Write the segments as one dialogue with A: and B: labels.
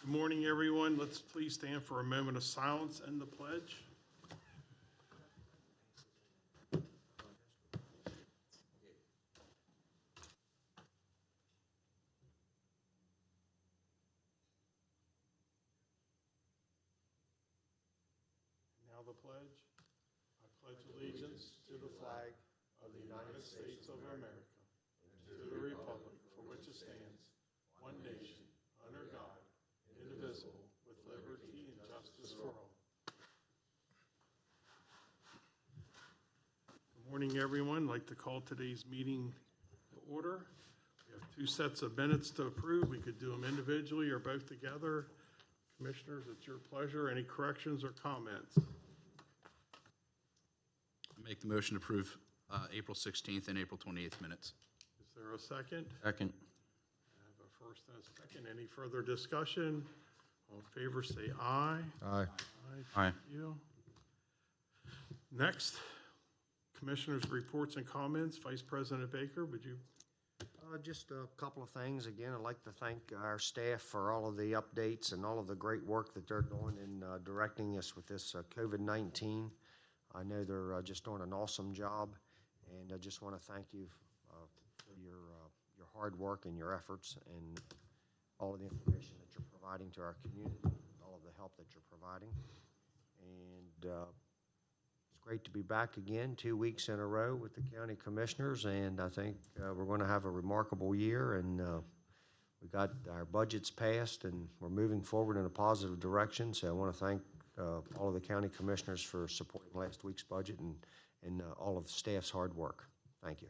A: Good morning, everyone. Let's please stand for a moment of silence and the pledge. Now the pledge. I pledge allegiance to the flag of the United States of America and to the republic for which it stands, one nation, under God, indivisible, with liberty and justice for all. Good morning, everyone. I'd like to call today's meeting to order. We have two sets of minutes to approve. We could do them individually or both together. Commissioners, it's your pleasure. Any corrections or comments?
B: Make the motion to approve April 16th and April 28th minutes.
A: Is there a second?
B: Second.
A: I have a first and a second. Any further discussion? All in favor, say aye.
C: Aye.
B: Aye.
A: Thank you. Next, Commissioners' reports and comments. Vice President Baker, would you?
D: Just a couple of things. Again, I'd like to thank our staff for all of the updates and all of the great work that they're doing in directing us with this COVID-19. I know they're just doing an awesome job, and I just want to thank you for your hard work and your efforts and all of the information that you're providing to our community, all of the help that you're providing. And it's great to be back again 2 weeks in a row with the county commissioners, and I think we're going to have a remarkable year, and we got our budgets passed, and we're moving forward in a positive direction. So I want to thank all of the county commissioners for supporting last week's budget and all of the staff's hard work. Thank you.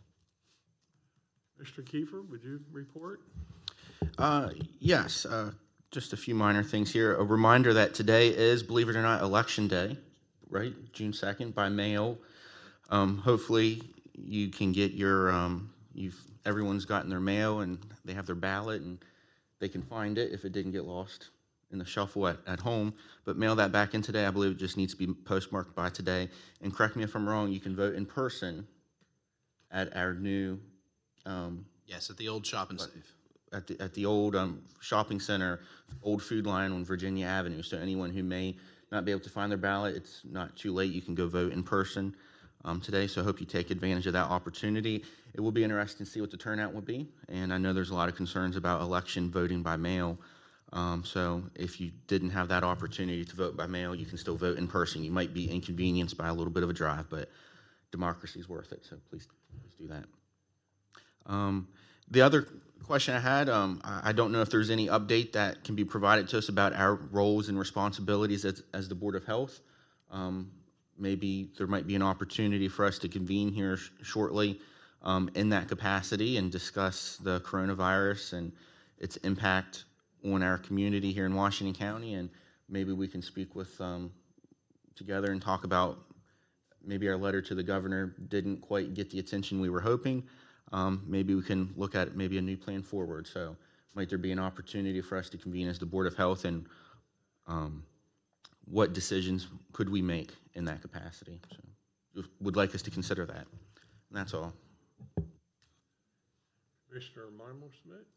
A: Mr. Kiefer, would you report?
B: Yes, just a few minor things here. A reminder that today is, believe it or not, Election Day, right? June 2nd by mail. Hopefully you can get your, everyone's gotten their mail and they have their ballot and they can find it if it didn't get lost in the shuffle at home, but mail that back in today. I believe it just needs to be postmarked by today. And correct me if I'm wrong, you can vote in person at our new
E: Yes, at the old Shop and Save.
B: at the old shopping center, old Food Line on Virginia Avenue. So anyone who may not be able to find their ballot, it's not too late. You can go vote in person today. So I hope you take advantage of that opportunity. It will be interesting to see what the turnout will be. And I know there's a lot of concerns about election voting by mail. So if you didn't have that opportunity to vote by mail, you can still vote in person. You might be inconvenienced by a little bit of a drive, but democracy is worth it. So please do that. The other question I had, I don't know if there's any update that can be provided to us about our roles and responsibilities as the Board of Health. Maybe there might be an opportunity for us to convene here shortly in that capacity and discuss the coronavirus and its impact on our community here in Washington County, and maybe we can speak with together and talk about maybe our letter to the governor didn't quite get the attention we were hoping. Maybe we can look at maybe a new plan forward. So might there be an opportunity for us to convene as the Board of Health, and what decisions could we make in that capacity? So would like us to consider that. And that's all.
A: Commissioner Schmidt.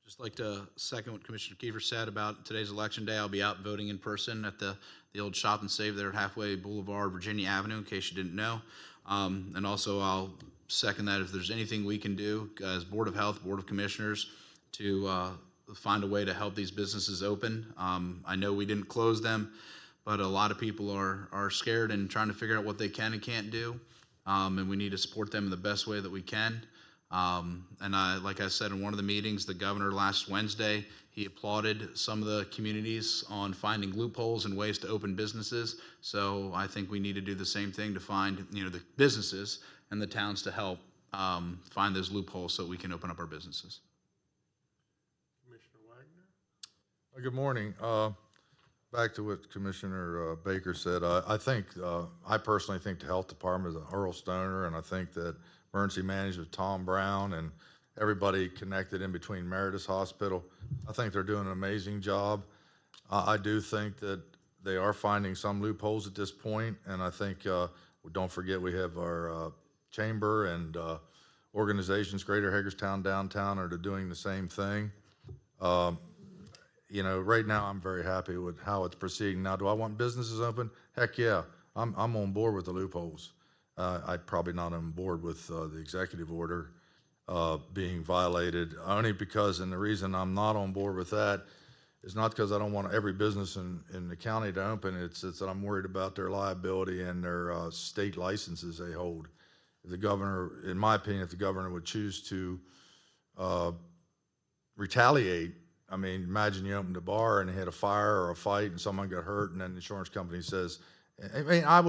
E: Just like to second what Commissioner Kiefer said about today's Election Day. I'll be out voting in person at the old Shop and Save there at Halfway Boulevard, Virginia Avenue, in case you didn't know. And also I'll second that if there's anything we can do as Board of Health, Board of Commissioners to find a way to help these businesses open. I know we didn't close them, but a lot of people are scared and trying to figure out what they can and can't do. And we need to support them in the best way that we can. And like I said in one of the meetings, the governor last Wednesday, he applauded some of the communities on finding loopholes and ways to open businesses. So I think we need to do the same thing to find, the businesses and the towns to help find those loopholes so we can open up our businesses.
A: Commissioner Wagner.
C: Good morning. Back to what Commissioner Baker said, I personally think the health department is Earl Stoner, and I think that emergency management Tom Brown and everybody connected in between Meredith Hospital, I think they're doing an amazing job. I do think that they are finding some loopholes at this point, and I think don't forget we have our chamber and organizations, Greater Hagerstown, Downtown, are doing the same thing. you know, right now I'm very happy with how it's proceeding. Now, do I want businesses open? Heck yeah, I'm on board with the loopholes. I'm probably not on board with the executive order being violated, only because, and the reason I'm not on board with that is not because I don't want every business in the county to open. It's that I'm worried about their liability and their state licenses they hold. If the governor, in my opinion, if the governor would choose to retaliate, I mean, imagine you opened a bar and they had a fire or a fight and someone got hurt, and then the insurance company says, I mean, I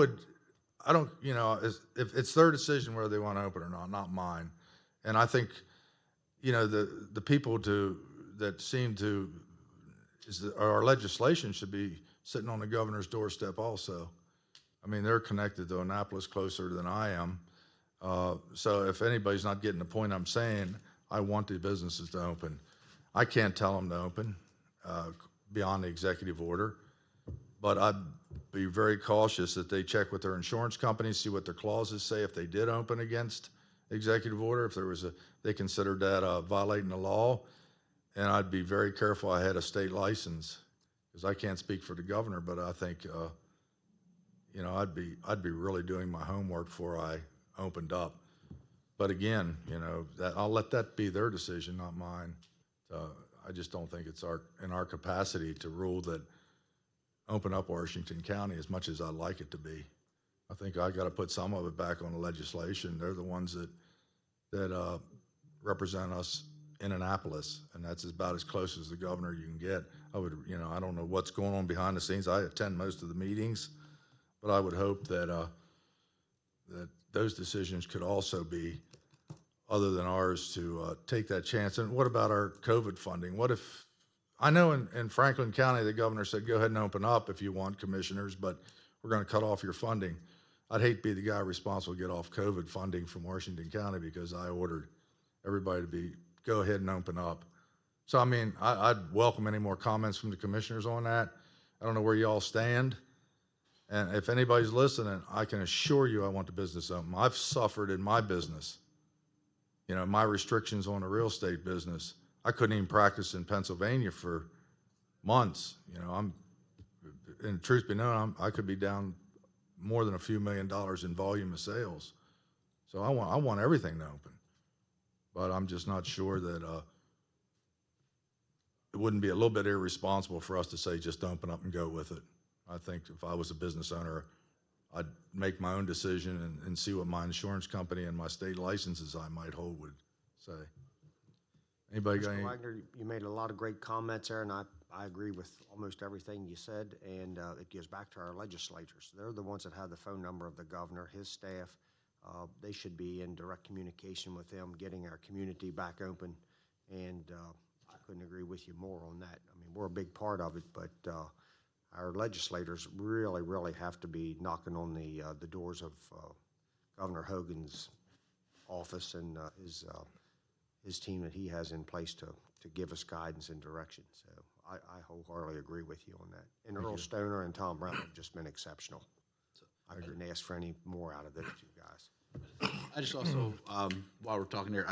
C: don't, you know, if it's their decision whether they want to open or not mine. And I think, you know, the people that seem to, our legislation should be sitting on the governor's doorstep also. I mean, they're connected to Annapolis closer than I am. So if anybody's not getting the point I'm saying, I want the businesses to open. I can't tell them to open beyond the executive order, but I'd be very cautious that they check with their insurance companies, see what their clauses say if they did open against executive order, if there was they considered that violating the law. And I'd be very careful I had a state license, because I can't speak for the governor, but I think, you know, I'd be really doing my homework before I opened up. But again, you know, I'll let that be their decision, not mine. I just don't think it's in our capacity to rule that open up Washington County as much as I'd like it to be. I think I got to put some of it back on the legislation. They're the ones that represent us in Annapolis, and that's about as close as the governor you can get. You know, I don't know what's going on behind the scenes. I attend most of the meetings, but I would hope that those decisions could also be, other than ours, to take that chance. And what about our COVID funding? What if, I know in Franklin County, the governor said, go ahead and open up if you want, commissioners, but we're going to cut off your funding. I'd hate to be the guy responsible to get off COVID funding from Washington County, because I ordered everybody to go ahead and open up. So, I mean, I'd welcome any more comments from the commissioners on that. I don't know where you all stand. And if anybody's listening, I can assure you I want the business open. I've suffered in my business. You know, my restrictions on the real estate business. I couldn't even practice in Pennsylvania for months. You know, and truth be known, I could be down more than a few $1 million in volume of sales. So I want everything to open. But I'm just not sure that it wouldn't be a little bit irresponsible for us to say just open up and go with it. I think if I was a business owner, I'd make my own decision and see what my insurance company and my state licenses I might hold would say. Anybody got any?
D: Mr. Wagner, you made a lot of great comments there, and I agree with almost everything you said, and it goes back to our legislators. They're the ones that have the phone number of the governor, his staff. They should be in direct communication with them, getting our community back open, and I couldn't agree with you more on that. I mean, we're a big part of it, but our legislators really, really have to be knocking on the doors of Governor Hogan's office and his team that he has in place to give us guidance and direction. So I wholeheartedly agree with you on that. And Earl Stoner and Tom Brown have just been exceptional. I couldn't ask for any more out of those two guys.
E: I just also, while we're talking here,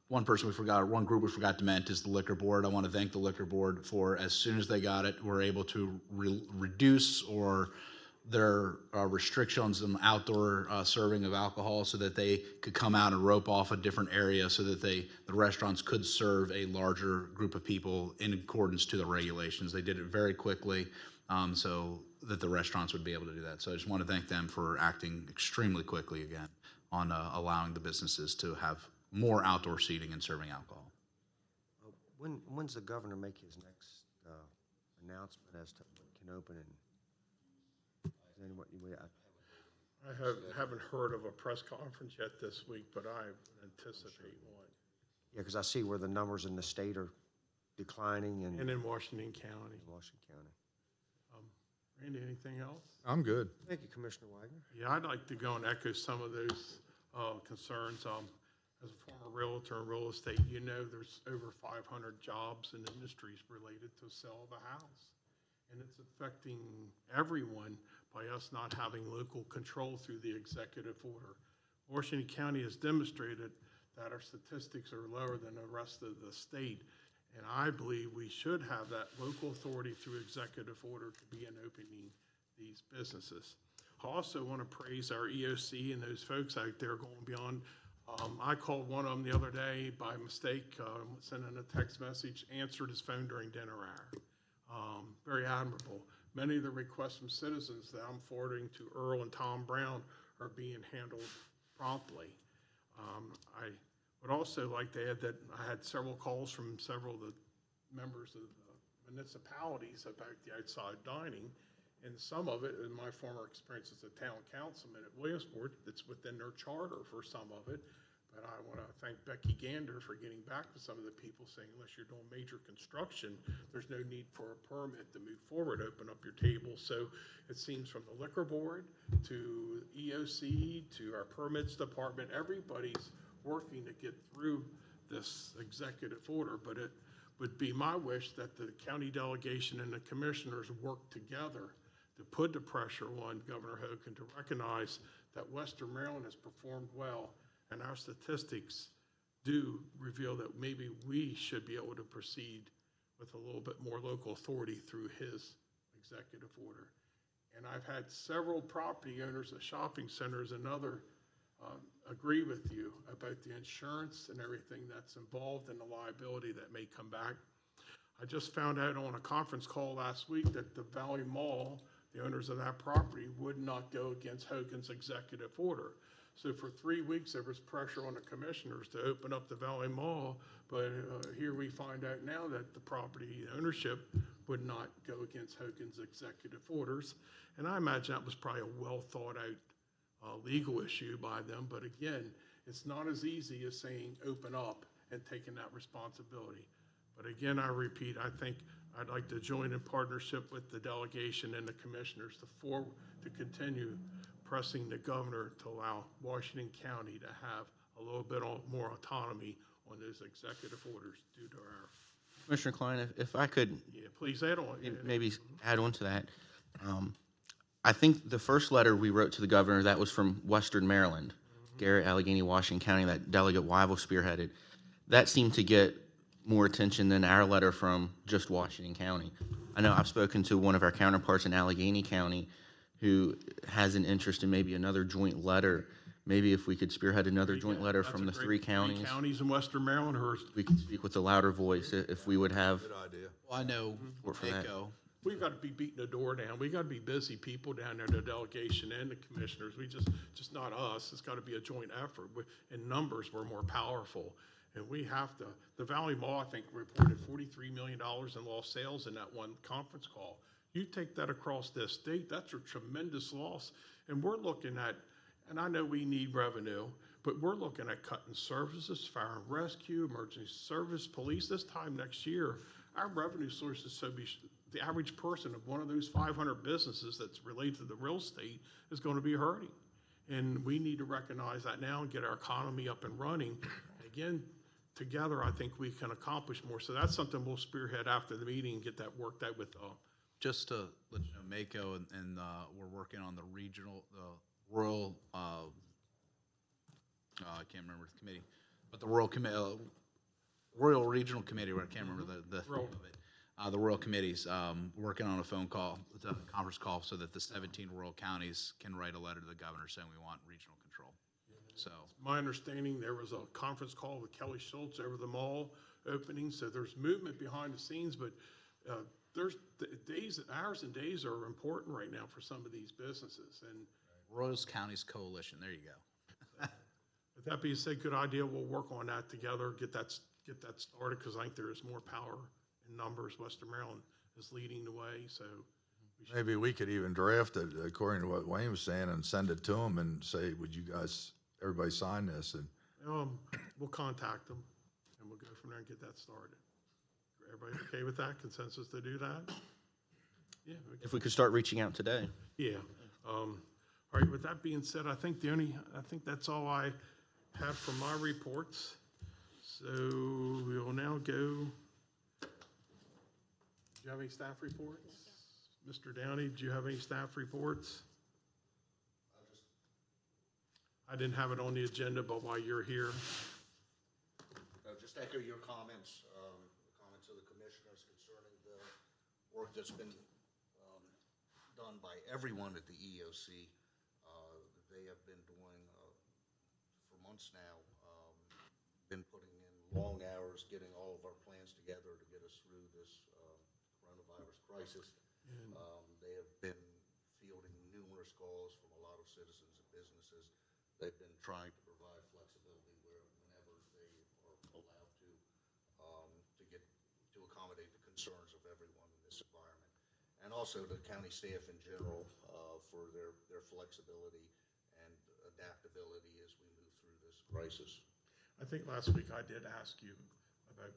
E: one group we forgot to mention is the liquor board. I want to thank the liquor board for, as soon as they got it, were able to reduce their restrictions on outdoor serving of alcohol, so that they could come out and rope off a different area, so that the restaurants could serve a larger group of people in accordance to the regulations. They did it very quickly, so that the restaurants would be able to do that. So I just want to thank them for acting extremely quickly again on allowing the businesses to have more outdoor seating and serving alcohol.
D: When's the governor make his next announcement as to what can open? And
A: I haven't heard of a press conference yet this week, but I anticipate one.
D: Yeah, because I see where the numbers in the state are declining
A: And in Washington County.
D: Washington County.
A: Randy, anything else?
C: I'm good.
D: Thank you, Commissioner Wagner.
A: Yeah, I'd like to go and echo some of those concerns. As a former realtor in real estate, you know there's over 500 jobs and industries related to sale of a house. And it's affecting everyone by us not having local control through the executive order. Washington County has demonstrated that our statistics are lower than the rest of the state. And I believe we should have that local authority through executive order to begin opening these businesses. I also want to praise our EOC and those folks out there going beyond. I called one of them the other day by mistake, sending a text message, answered his phone during dinner hour. Very admirable. Many of the requests from citizens that I'm forwarding to Earl and Tom Brown are being handled promptly. I would also like to add that I had several calls from several of the members of the municipalities about the outside dining, and some of it, in my former experience as a town councilman at Williamsport, it's within their charter for some of it. But I want to thank Becky Gander for getting back to some of the people saying, unless you're doing major construction, there's no need for a permit to move forward, open up your table. So it seems from the liquor board to EOC to our permits department, everybody's working to get through this executive order. But it would be my wish that the county delegation and the commissioners work together to put the pressure on Governor Hogan to recognize that Western Maryland has performed well. And our statistics do reveal that maybe we should be able to proceed with a little bit more local authority through his executive order. And I've had several property owners of shopping centers and other agree with you about the insurance and everything that's involved in the liability that may come back. I just found out on a conference call last week that the Valley Mall, the owners of that property, would not go against Hogan's executive order. So for 3 weeks, there was pressure on the commissioners to open up the Valley Mall, but here we find out now that the property ownership would not go against Hogan's executive orders. And I imagine that was probably a well thought out legal issue by them. But again, it's not as easy as saying open up and taking that responsibility. But again, I repeat, I think I'd like to join in partnership with the delegation and the commissioners to continue pressing the governor to allow Washington County to have a little bit more autonomy on those executive orders due to our.
B: Commissioner Klein, if I could
A: Yeah, please add on.
B: maybe add on to that. I think the first letter we wrote to the governor, that was from Western Maryland, Garrett, Allegheny, Washington County, that Delegate Wyville spearheaded. That seemed to get more attention than our letter from just Washington County. I know I've spoken to one of our counterparts in Allegheny County who has an interest in maybe another joint letter. Maybe if we could spearhead another joint letter from the three counties.
A: 3 counties in Western Maryland, or
B: we could speak with a louder voice if we would have.
C: Good idea.
E: Well, I know
B: for that.
E: WashCo.
A: we've got to be beating the door down. We got to be busy people down there, the delegation and the commissioners. We just not us. It's got to be a joint effort. In numbers, we're more powerful. And we have to, the Valley Mall, I think, reported $43 million in lost sales in that one conference call. You take that across this state, that's a tremendous loss. And we're looking at, and I know we need revenue, but we're looking at cutting services, fire and rescue, emergency service, police. This time next year, our revenue sources, so the average person of one of those 500 businesses that's related to the real estate is going to be hurting. And we need to recognize that now and get our economy up and running. Again, together, I think we can accomplish more. So that's something we'll spearhead after the meeting and get that worked out with.
E: Just to let you know, Mako and we're working on the rural. I can't remember the committee, but the Royal Regional Committee. Where I can't remember the name of it. The Royal Committee's working on a conference call, so that the 17 rural counties can write a letter to the governor saying we want regional control. So
A: my understanding, there was a conference call with Kelly Schultz over the mall opening, so there's movement behind the scenes, but there's hours and days are important right now for some of these businesses. And
E: Royals Counties Coalition, there you go.
A: with that being said, good idea. We'll work on that together, get that started, because I think there is more power in numbers. Western Maryland is leading the way, so.
C: Maybe we could even draft it according to what Wayne was saying and send it to them and say, would you guys, everybody sign this? And
A: We'll contact them and we'll go from there and get that started. Everybody okay with that? Consensus to do that? Yeah.
B: If we could start reaching out today.
A: Yeah. All right. With that being said, I think that's all I have for my reports. So we will now go. Do you have any staff reports? Mr. Downey, do you have any staff reports? I didn't have it on the agenda, but while you're here.
F: Just echo your comments, the comments of work that's been done by everyone at the EOC. They have been doing, for months now, been putting in long hours, getting all of our plans together to get us through this coronavirus crisis. They have been fielding numerous calls from a lot of citizens and businesses. They've been trying to provide flexibility whenever they are allowed to get to accommodate the concerns of everyone in this environment, and also the county staff in general for their flexibility and adaptability as we move through this crisis.
A: I think last week I did ask you about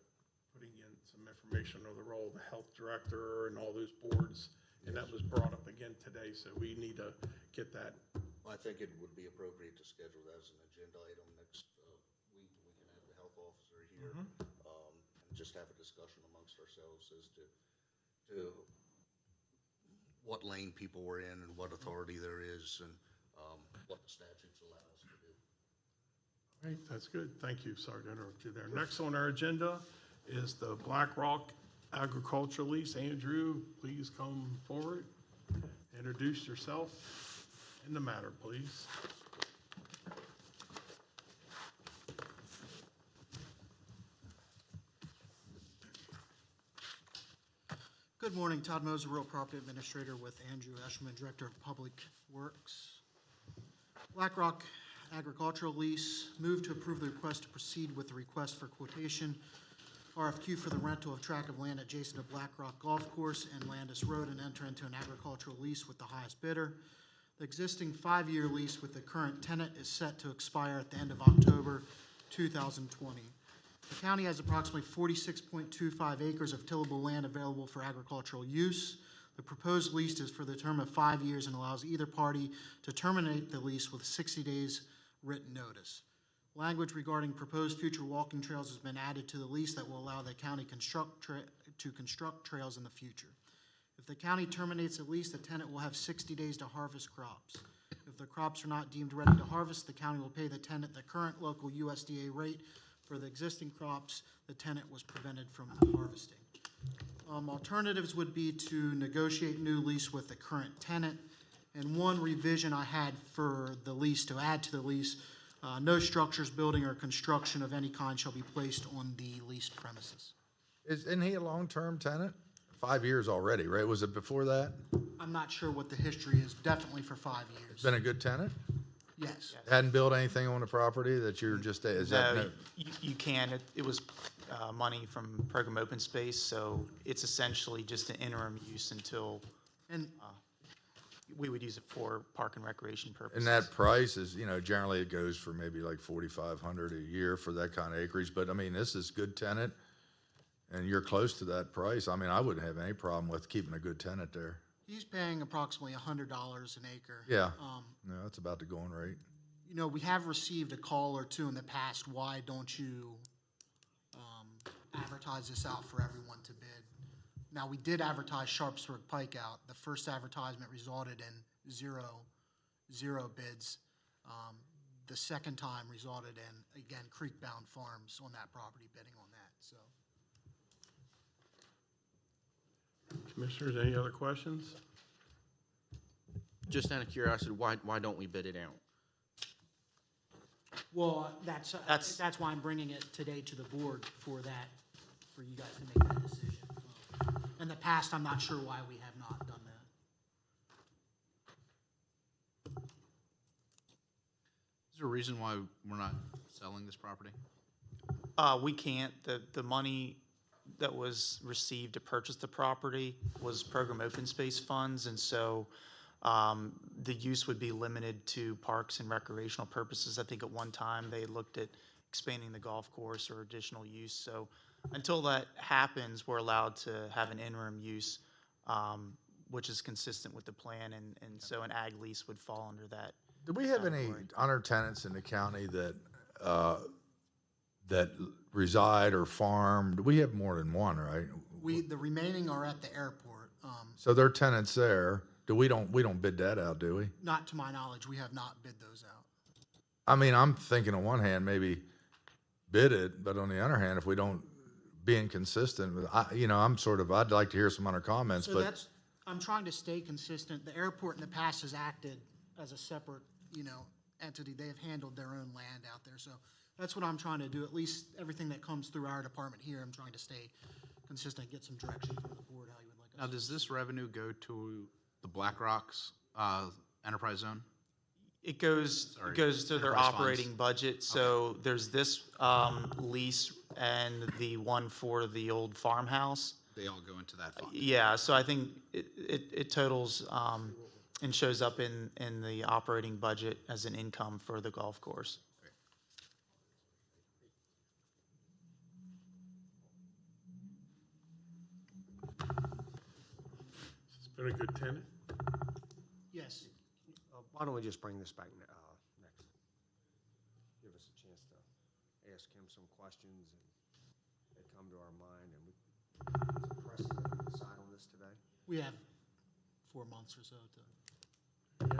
A: putting in some information on the role of the health director and all those boards, and that was brought up again today, so we need to get that.
F: I think it would be appropriate to schedule that as an agenda item next week. We can have the health officer here and just have a discussion amongst ourselves as to what lane people were in and what authority there is and what the statutes allow us to do.
A: All right, that's good. Thank you. Sorry to interrupt you there. Next on our agenda is the Black Rock agricultural lease. Andrew, please come forward. Introduce yourself and the matter, please.
G: Good morning, Todd Moser, Real Property Administrator with Andrew Eshelman, Director of Public Works. Black Rock Agricultural Lease, move to approve the request to proceed with the request for quotation, RFQ for the rental of tract of land adjacent to Black Rock Golf Course and Landis Road, and enter into an agricultural lease with the highest bidder. The existing 5-year lease with the current tenant is set to expire at the end of October 2020. The county has approximately 46.25 acres of tillable land available for agricultural use. The proposed lease is for the term of 5 years and allows either party to terminate the lease with 60 days written notice. Language regarding proposed future walking trails has been added to the lease that will allow the county to construct trails in the future. If the county terminates the lease, the tenant will have 60 days to harvest crops. If the crops are not deemed ready to harvest, the county will pay the tenant the current local USDA rate for the existing crops the tenant was prevented from harvesting. Alternatives would be to negotiate new lease with the current tenant. And one revision I had for the lease, to add to the lease, no structures, building, or construction of any kind shall be placed on the leased premises.
C: Isn't he a long-term tenant? 5 years already, right? Was it before that?
G: I'm not sure what the history is, definitely for 5 years.
C: Been a good tenant?
G: Yes.
C: Hadn't built anything on the property that you're just, is that?
H: No, you can. It was money from program open space, so it's essentially just an interim use until
G: And
H: we would use it for park and recreation purposes.
C: And that price is, generally it goes for maybe like 4,500 a year for that kind of acreage. But I mean, this is good tenant, and you're close to that price. I mean, I wouldn't have any problem with keeping a good tenant there.
G: he's paying approximately $100 an acre.
C: Yeah. No, that's about the going rate.
G: You know, we have received a call or two in the past, why don't you advertise this out for everyone to bid? Now, we did advertise Sharpsburg Pike out. The first advertisement resulted in zero bids. The second time resulted in, again, Creekbound Farms on that property bidding on that, so.
A: Commissioners, any other questions?
B: Just out of curiosity, why don't we bid it out?
G: Well, that's why I'm bringing it today to the board for you guys to make that decision. In the past, I'm not sure why we have not done that.
E: Is there a reason why we're not selling this property?
H: We can't. The money that was received to purchase the property was program open space funds, and so the use would be limited to parks and recreational purposes. I think at one time they looked at expanding the golf course or additional use. So until that happens, we're allowed to have an interim use, which is consistent with the plan, and so an ag lease would fall under that.
C: Do we have any honor tenants in the county that that reside or farm? Do we have more than one, right?
G: The remaining are at the airport.
C: So they're tenants there. We don't bid that out, do we?
G: Not to my knowledge, we have not bid those out.
C: I mean, I'm thinking on one hand, maybe bid it, but on the other hand, if we don't being consistent. I'd like to hear some other comments,
G: So
C: but
G: that's, I'm trying to stay consistent. The airport in the past has acted as a separate, entity. They have handled their own land out there. So that's what I'm trying to do. At least everything that comes through our department here, I'm trying to stay consistent, get some direction from the board, how you would like us
E: Now,
G: to.
E: does this revenue go to the Black Rocks enterprise zone?
H: It goes
E: Sorry,
H: to their
E: enterprise funds.
H: operating budget, so there's this lease and the one for the old farmhouse.
E: They all go into that fund?
H: Yeah, so I think it totals and shows up in the operating budget as an income for the golf course.
A: It's been a good tenant.
G: Yes.
D: Why don't we just bring this back next? Give us a chance to ask him some questions, and they come to our mind, and we press it and decide on this today.
G: We have 4 months or so to.
D: Think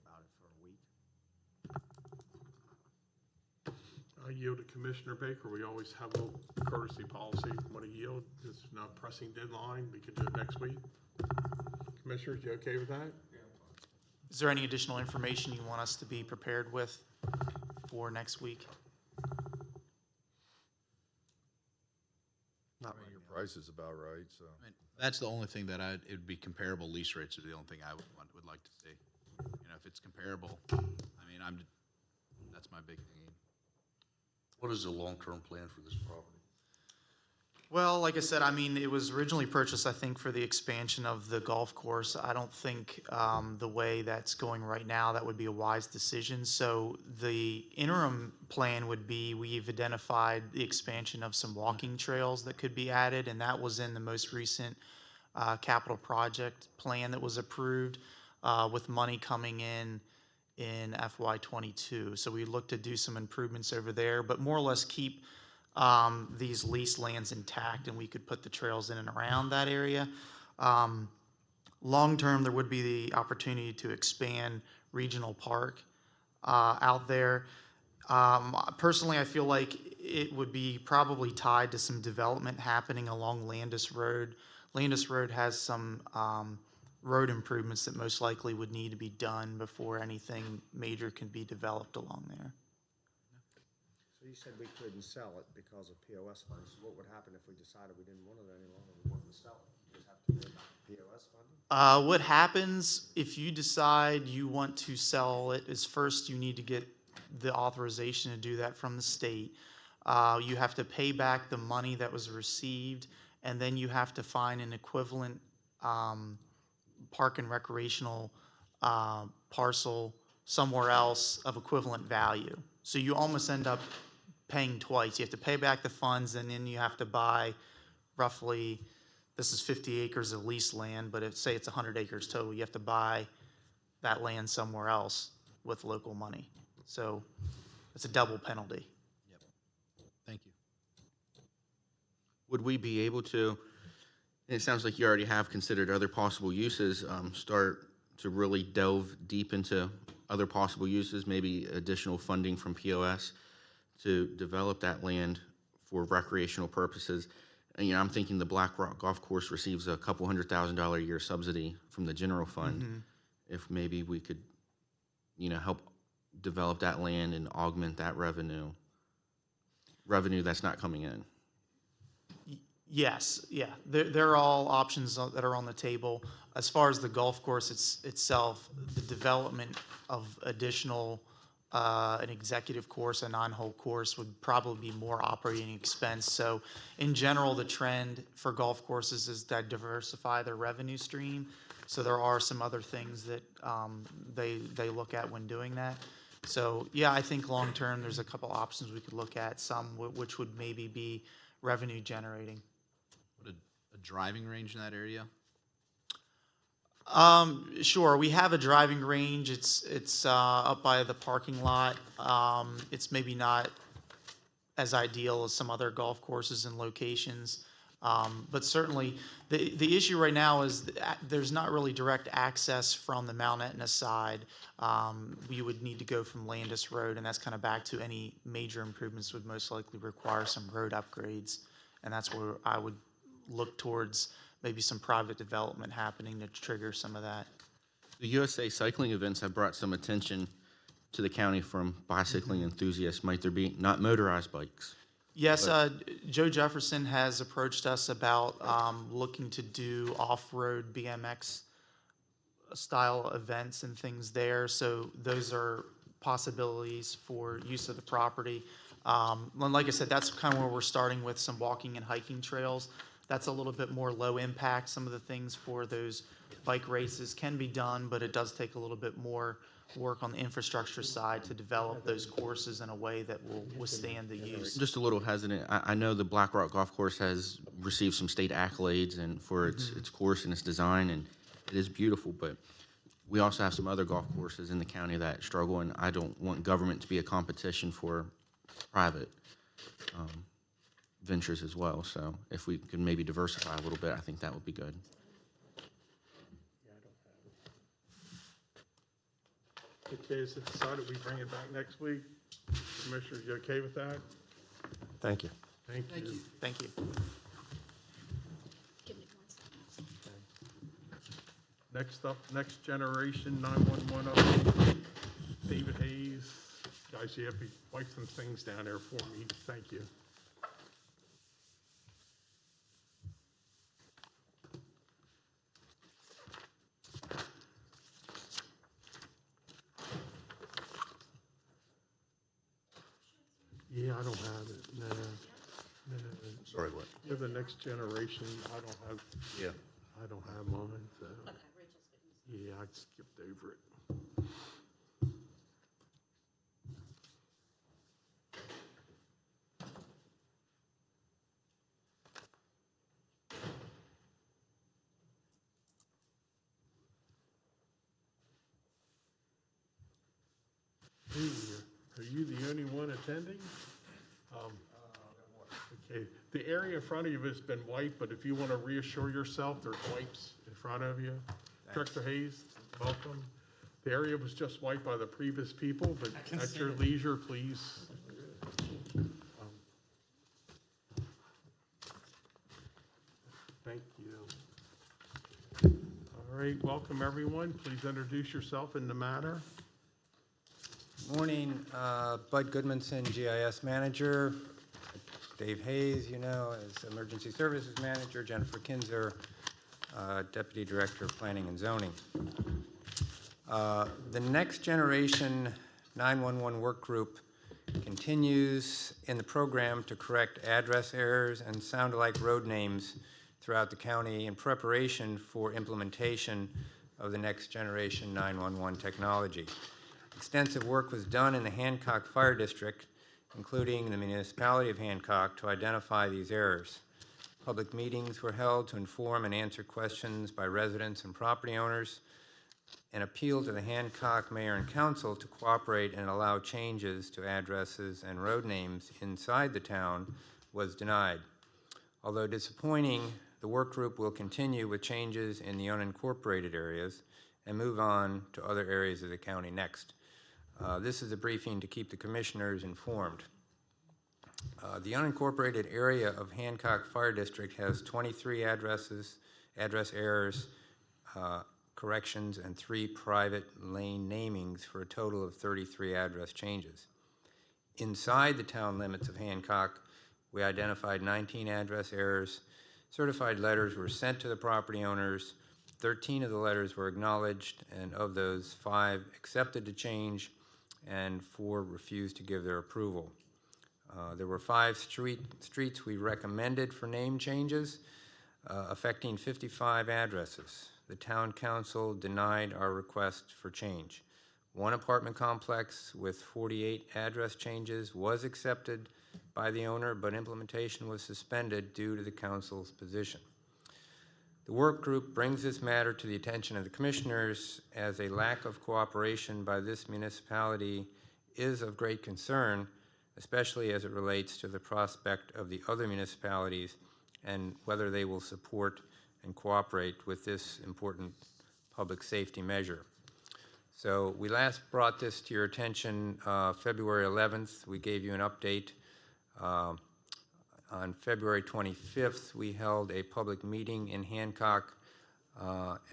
D: about it for a week.
A: I yield to Commissioner Baker. We always have a little courtesy policy. Want to yield? It's not a pressing deadline. We could do it next week. Commissioners, you okay with that?
H: Is there any additional information you want us to be prepared with for next week?
D: Not
C: I mean,
D: right
C: your
D: now.
C: price is about right, so.
E: I mean, that's the only thing that it would be comparable lease rates are the only thing I would like to see. If it's comparable, I mean, that's my big thing.
F: What is the long-term plan for this property?
H: Well, like I said, I mean, it was originally purchased, I think, for the expansion of the golf course. I don't think the way that's going right now, that would be a wise decision. So the interim plan would be, we've identified the expansion of some walking trails that could be added, and that was in the most recent capital project plan that was approved with money coming in FY22. So we look to do some improvements over there, but more or less keep these leased lands intact, and we could put the trails in and around that area. Long-term, there would be the opportunity to expand regional park out there. Personally, I feel like it would be probably tied to some development happening along Landis Road. Landis Road has some road improvements that most likely would need to be done before anything major can be developed along there.
D: So you said we couldn't sell it because of POS funds. So what would happen if we decided we didn't want it any longer, we wanted to sell it? We'd have to pay back POS funding?
H: What happens if you decide you want to sell it is, first you need to get the authorization to do that from the state. You have to pay back the money that was received, and then you have to find an equivalent park and recreational parcel somewhere else of equivalent value. So you almost end up paying twice. You have to pay back the funds, and then you have to buy roughly, this is 50 acres of leased land, but say it's 100 acres total, you have to buy that land somewhere else with local money. So it's a double penalty.
E: Thank you.
B: Would we be able to, and it sounds like you already have considered other possible uses, start to really delve deep into other possible uses, maybe additional funding from POS to develop that land for recreational purposes? And, I'm thinking the Black Rock Golf Course receives a couple $100,000 a year subsidy from the general fund. If maybe we could, help develop that land and augment that revenue that's not coming in.
H: Yes, yeah, they're all options that are on the table. As far as the golf course itself, the development of additional, an executive course, a non-hole course would probably be more operating expense. So in general, the trend for golf courses is to diversify their revenue stream. So there are some other things that they look at when doing that. So yeah, I think long-term, there's a couple options we could look at, some which would maybe be revenue generating.
E: Would a driving range in that area?
H: Sure. We have a driving range. It's up by the parking lot. It's maybe not as ideal as some other golf courses and locations. But certainly, the issue right now is there's not really direct access from the Mount Etna side. You would need to go from Landis Road, and that's kind of back to any major improvements would most likely require some road upgrades. And that's where I would look towards maybe some private development happening to trigger some of that.
B: The USA cycling events have brought some attention to the county from bicycling enthusiasts. Might there be, not motorized bikes?
H: Yes, Joe Jefferson has approached us about looking to do off-road BMX style events and things there. So those are possibilities for use of the property. And like I said, that's kind of where we're starting with some walking and hiking trails. That's a little bit more low impact. Some of the things for those bike races can be done, but it does take a little bit more work on the infrastructure side to develop those courses in a way that will withstand the use.
B: Just a little hesitant. I know the Black Rock Golf Course has received some state accolades and for its course and its design, and it is beautiful, but we also have some other golf courses in the county that struggle, and I don't want government to be a competition for private ventures as well. So if we could maybe diversify a little bit, I think that would be good.
A: Okay, is it decided we bring it back next week? Commissioners, you okay with that?
D: Thank you.
A: Thank you.
H: Thank you.
I: Give me 1 second.
A: Next up, Next Generation 911 update. David Hayes. Guys, you have to wipe some things down there for me. Thank you. Yeah, I don't have it. No.
F: Sorry, what?
A: Yeah, the Next Generation, I don't have
F: Yeah.
A: mine, so,
I: Okay, Rachel's getting this.
A: yeah, I skipped over it. Hey, are you the only one attending? Okay, the area in front of you has been wiped, but if you want to reassure yourself, there's wipes in front of you. Director Hayes, welcome. The area was just wiped by the previous people, but at your leisure, please. Thank you. All right, welcome everyone. Please introduce yourself in the matter.
J: Morning, Bud Goodmanson, GIS Manager. Dave Hayes, you know, as Emergency Services Manager. Jennifer Kinzer, Deputy Director of Planning and Zoning. The Next Generation 911 Work Group continues in the program to correct address errors and sound-alike road names throughout the county in preparation for implementation of the Next Generation 911 technology. Extensive work was done in the Hancock Fire District, including the municipality of Hancock, to identify these errors. Public meetings were held to inform and answer questions by residents and property owners. An appeal to the Hancock Mayor and Council to cooperate and allow changes to addresses and road names inside the town was denied. Although disappointing, the work group will continue with changes in the unincorporated areas and move on to other areas of the county next. This is a briefing to keep the commissioners informed. The unincorporated area of Hancock Fire District has 23 address errors, corrections, and 3 private lane namings for a total of 33 address changes. Inside the town limits of Hancock, we identified 19 address errors. Certified letters were sent to the property owners. 13 of the letters were acknowledged, and of those, 5 accepted the change and 4 refused to give their approval. There were 5 streets we recommended for name changes, affecting 55 addresses. The town council denied our request for change. 1 apartment complex with 48 address changes was accepted by the owner, but implementation was suspended due to the council's position. The work group brings this matter to the attention of the commissioners as a lack of cooperation by this municipality is of great concern, especially as it relates to the prospect of the other municipalities and whether they will support and cooperate with this important public safety measure. So we last brought this to your attention February 11th. We gave you an update. On February 25th, we held a public meeting in Hancock,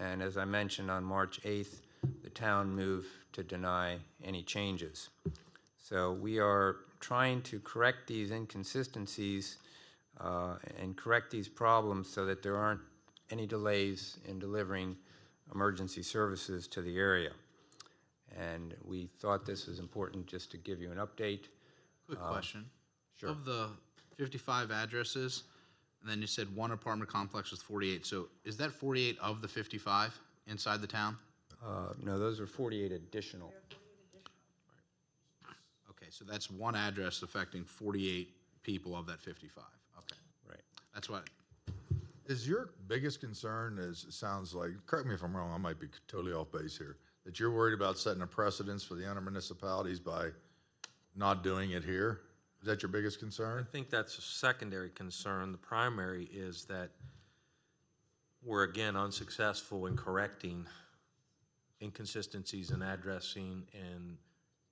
J: and as I mentioned, on March 8th, the town moved to deny any changes. So we are trying to correct these inconsistencies and correct these problems so that there aren't any delays in delivering emergency services to the area. And we thought this was important just to give you an update.
E: Quick question.
J: Sure.
E: Of the 55 addresses, and then you said one apartment complex with 48, so is that 48 of the 55 inside the town?
J: No, those are 48 additional.
E: Okay, so that's one address affecting 48 people of that 55. Okay,
J: Right.
E: that's what,
C: Is your biggest concern, as it sounds like, correct me if I'm wrong, I might be totally off base here, that you're worried about setting a precedence for the other municipalities by not doing it here? Is that your biggest
K: I
C: concern?
K: think that's a secondary concern. The primary is that we're again unsuccessful in correcting inconsistencies in addressing and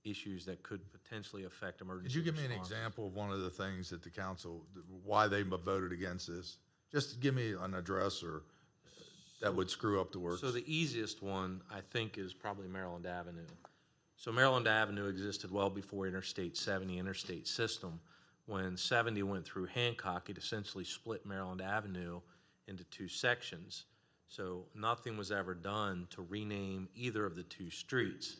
K: issues that could potentially affect emergency
C: Could you give me an
K: response.
C: example of one of the things that the council, why they voted against this? Just give me an address or that would screw up the works.
K: So the easiest one, I think, is probably Maryland Avenue. So Maryland Avenue existed well before Interstate 70, interstate system. When 70 went through Hancock, it essentially split Maryland Avenue into two sections. So nothing was ever done to rename either of the two streets.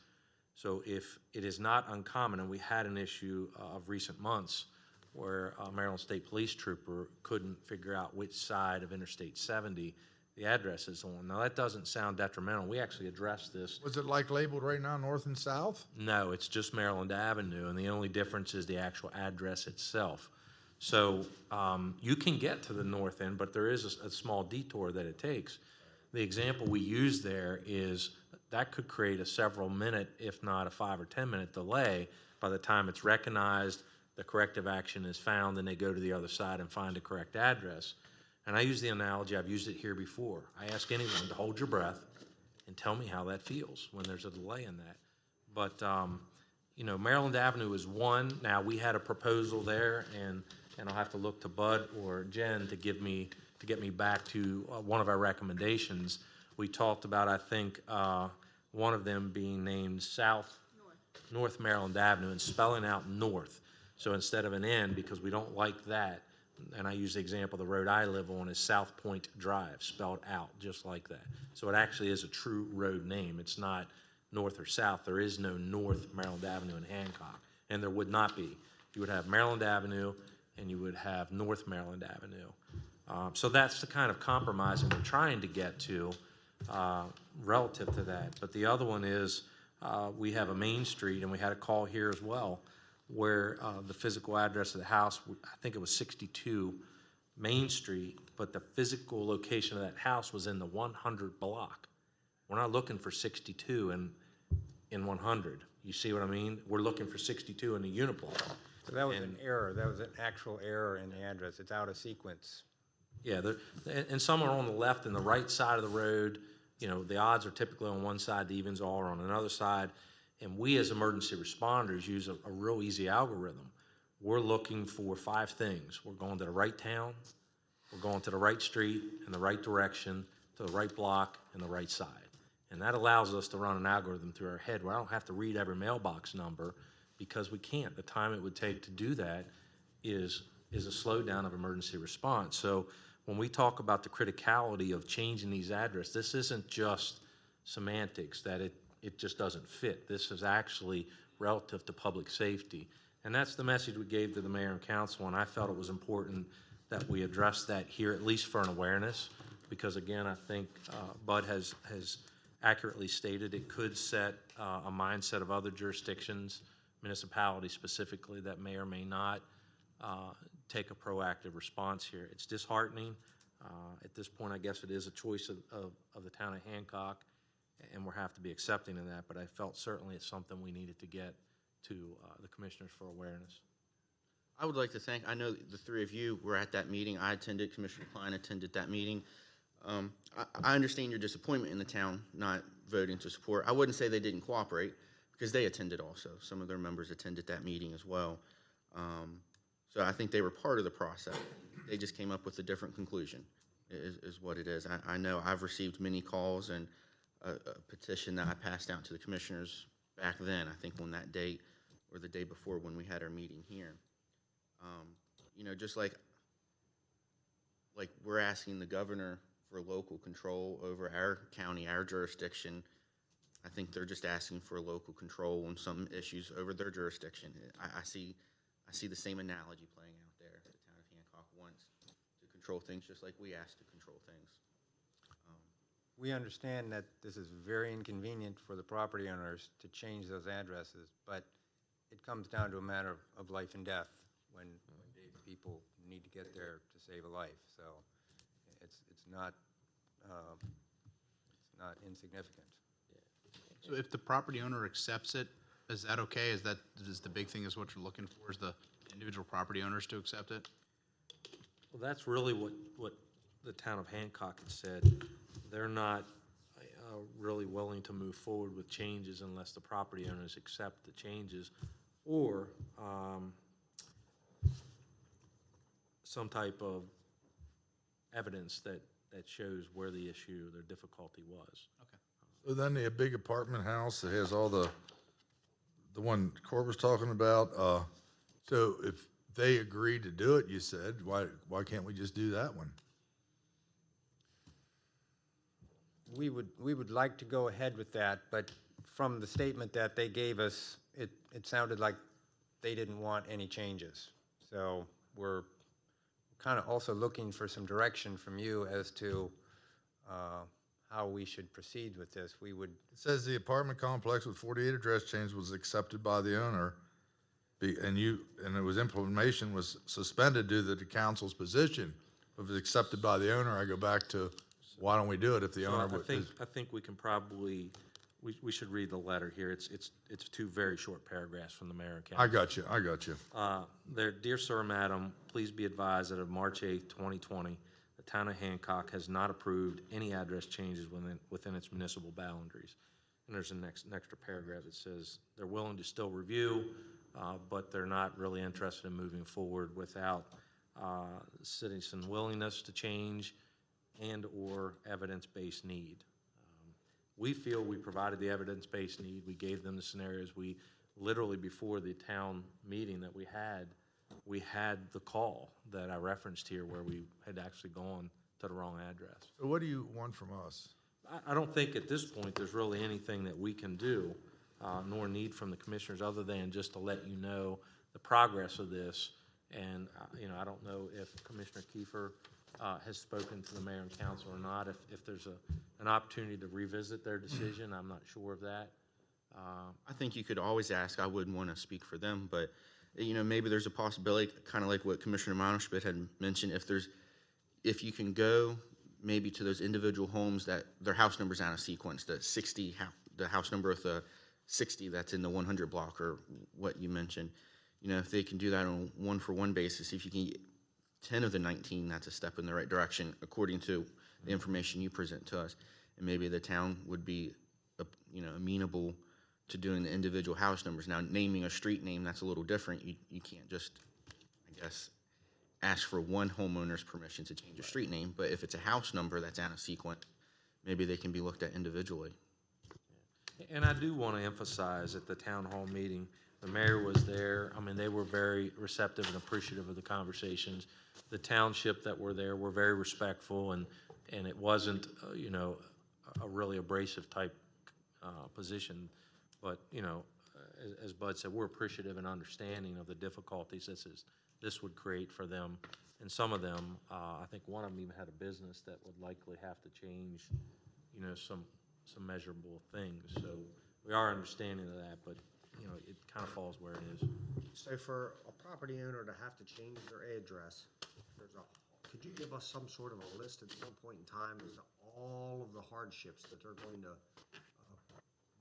K: So if it is not uncommon, and we had an issue of recent months where a Maryland State Police trooper couldn't figure out which side of Interstate 70 the address is on. Now, that doesn't sound detrimental. We actually addressed this.
C: Was it like labeled right now, north and south?
K: No, it's just Maryland Avenue, and the only difference is the actual address itself. So you can get to the north end, but there is a small detour that it takes. The example we use there is that could create a several minute, if not a 5 or 10 minute delay by the time it's recognized, the corrective action is found, and they go to the other side and find a correct address. And I use the analogy, I've used it here before. I ask anyone to hold your breath and tell me how that feels when there's a delay in that. But, you know, Maryland Avenue is one. Now, we had a proposal there, and I'll have to look to Bud or Jen to get me back to one of our recommendations. We talked about, I think, one of them being named North Maryland Avenue and spelling out north. So instead of an N, because we don't like that, and I use the example, the road I live on is South Point Drive, spelled out just like that. So it actually is a true road name. It's not north or south. There is no North Maryland Avenue in Hancock, and there would not be. You would have Maryland Avenue, and you would have North Maryland Avenue. So that's the kind of compromising we're trying to get to relative to that. But the other one is we have a Main Street, and we had a call here as well, where the physical address of the house, I think it was 62 Main Street, but the physical location of that house was in the 100 block. We're not looking for 62 in 100. You see what I mean? We're looking for 62 in the unit block.
J: So that was an error. That was an actual error in the address. It's out of sequence.
K: Yeah, and some are on the left and the right side of the road. You know, the odds are typically on one side, the evens are on another side. And we as emergency responders use a real easy algorithm. We're looking for 5 things. We're going to the right town, we're going to the right street in the right direction, to the right block, and the right side. And that allows us to run an algorithm through our head where I don't have to read every mailbox number because we can't. The time it would take to do that is a slowdown of emergency response. So when we talk about the criticality of changing these addresses, this isn't just semantics that it just doesn't fit. This is actually relative to public safety. And that's the message we gave to the mayor and council, and I felt it was important that we address that here, at least for an awareness, because again, I think Bud has accurately stated it could set a mindset of other jurisdictions, municipalities specifically, that may or may not take a proactive response here. It's disheartening. At this point, I guess it is a choice of the town of Hancock, and we'll have to be accepting of that, but I felt certainly it's something we needed to get to the commissioners for awareness.
B: I would like to thank, I know the three of you were at that meeting. I attended, Commissioner Klein attended that meeting. I understand your disappointment in the town not voting to support. I wouldn't say they didn't cooperate, because they attended also. Some of their members attended that meeting as well. So I think they were part of the process. They just came up with a different conclusion, is what it is. I know I've received many calls and a petition that I passed out to the commissioners back then, I think on that date or the day before when we had our meeting here. Just like we're asking the governor for local control over our county, our jurisdiction, I think they're just asking for local control on some issues over their jurisdiction. I see the same analogy playing out there. The town of Hancock wants to control things just like we ask to control things.
J: We understand that this is very inconvenient for the property owners to change those addresses, but it comes down to a matter of life and death when people need to get there to save a life. So it's not insignificant.
E: So if the property owner accepts it, is that okay? Is the big thing is what you're looking for, is the individual property owners to accept it?
K: Well, that's really what the town of Hancock had said. They're not really willing to move forward with changes unless the property owners accept the changes or some type of evidence that shows where the issue, their difficulty was.
E: Okay.
C: So then the big apartment house that has all the one Court was talking about, so if they agreed to do it, you said, why can't we just do that one?
J: We would like to go ahead with that, but from the statement that they gave us, it sounded like they didn't want any changes. So we're kind of also looking for some direction from you as to how we should proceed with this. We would,
C: It says the apartment complex with 48 address change was accepted by the owner, and it was implementation was suspended due to the council's position. If it's accepted by the owner, I go back to, why don't we do it if the
K: So
C: owner would?
K: I think we can probably, we should read the letter here. It's two very short paragraphs from the mayor and council.
C: I got you.
K: There, dear sir, madam, please be advised that on March 8th, 2020, the town of Hancock has not approved any address changes within its municipal boundaries. And there's an extra paragraph that says they're willing to still review, but they're not really interested in moving forward without citizen willingness to change and/or evidence-based need. We feel we provided the evidence-based need. We gave them the scenarios. We literally, before the town meeting that we had the call that I referenced here where we had actually gone to the wrong address.
C: So what do you want from us?
K: I don't think at this point there's really anything that we can do, nor need from the commissioners other than just to let you know the progress of this. And, I don't know if Commissioner Kiefer has spoken to the mayor and council or not. If there's an opportunity to revisit their decision, I'm not sure of that.
B: I think you could always ask. I wouldn't want to speak for them, but maybe there's a possibility, kind of like what Commissioner Monerschmidt had mentioned. If you can go maybe to those individual homes that their house number's out of sequence, the house number with the 60 that's in the 100 block or what you mentioned. If they can do that on a one-for-one basis, if you can get 10 of the 19, that's a step in the right direction according to the information you present to us. And maybe the town would be, amenable to doing the individual house numbers. Now, naming a street name, that's a little different. You can't just, I guess, ask for one homeowner's permission to change a street name. But if it's a house number that's out of sequence, maybe they can be looked at individually.
K: And I do want to emphasize at the town hall meeting, the mayor was there. I mean, they were very receptive and appreciative of the conversations. The township that were there were very respectful, and it wasn't, a really abrasive type position. But, as Bud said, we're appreciative and understanding of the difficulties this would create for them. And some of them, I think one of them even had a business that would likely have to change, some measurable things. So we are understanding of that, but, it kind of falls where it is.
D: So for a property owner to have to change their address, could you give us some sort of a list at some point in time as to all of the hardships that they're going to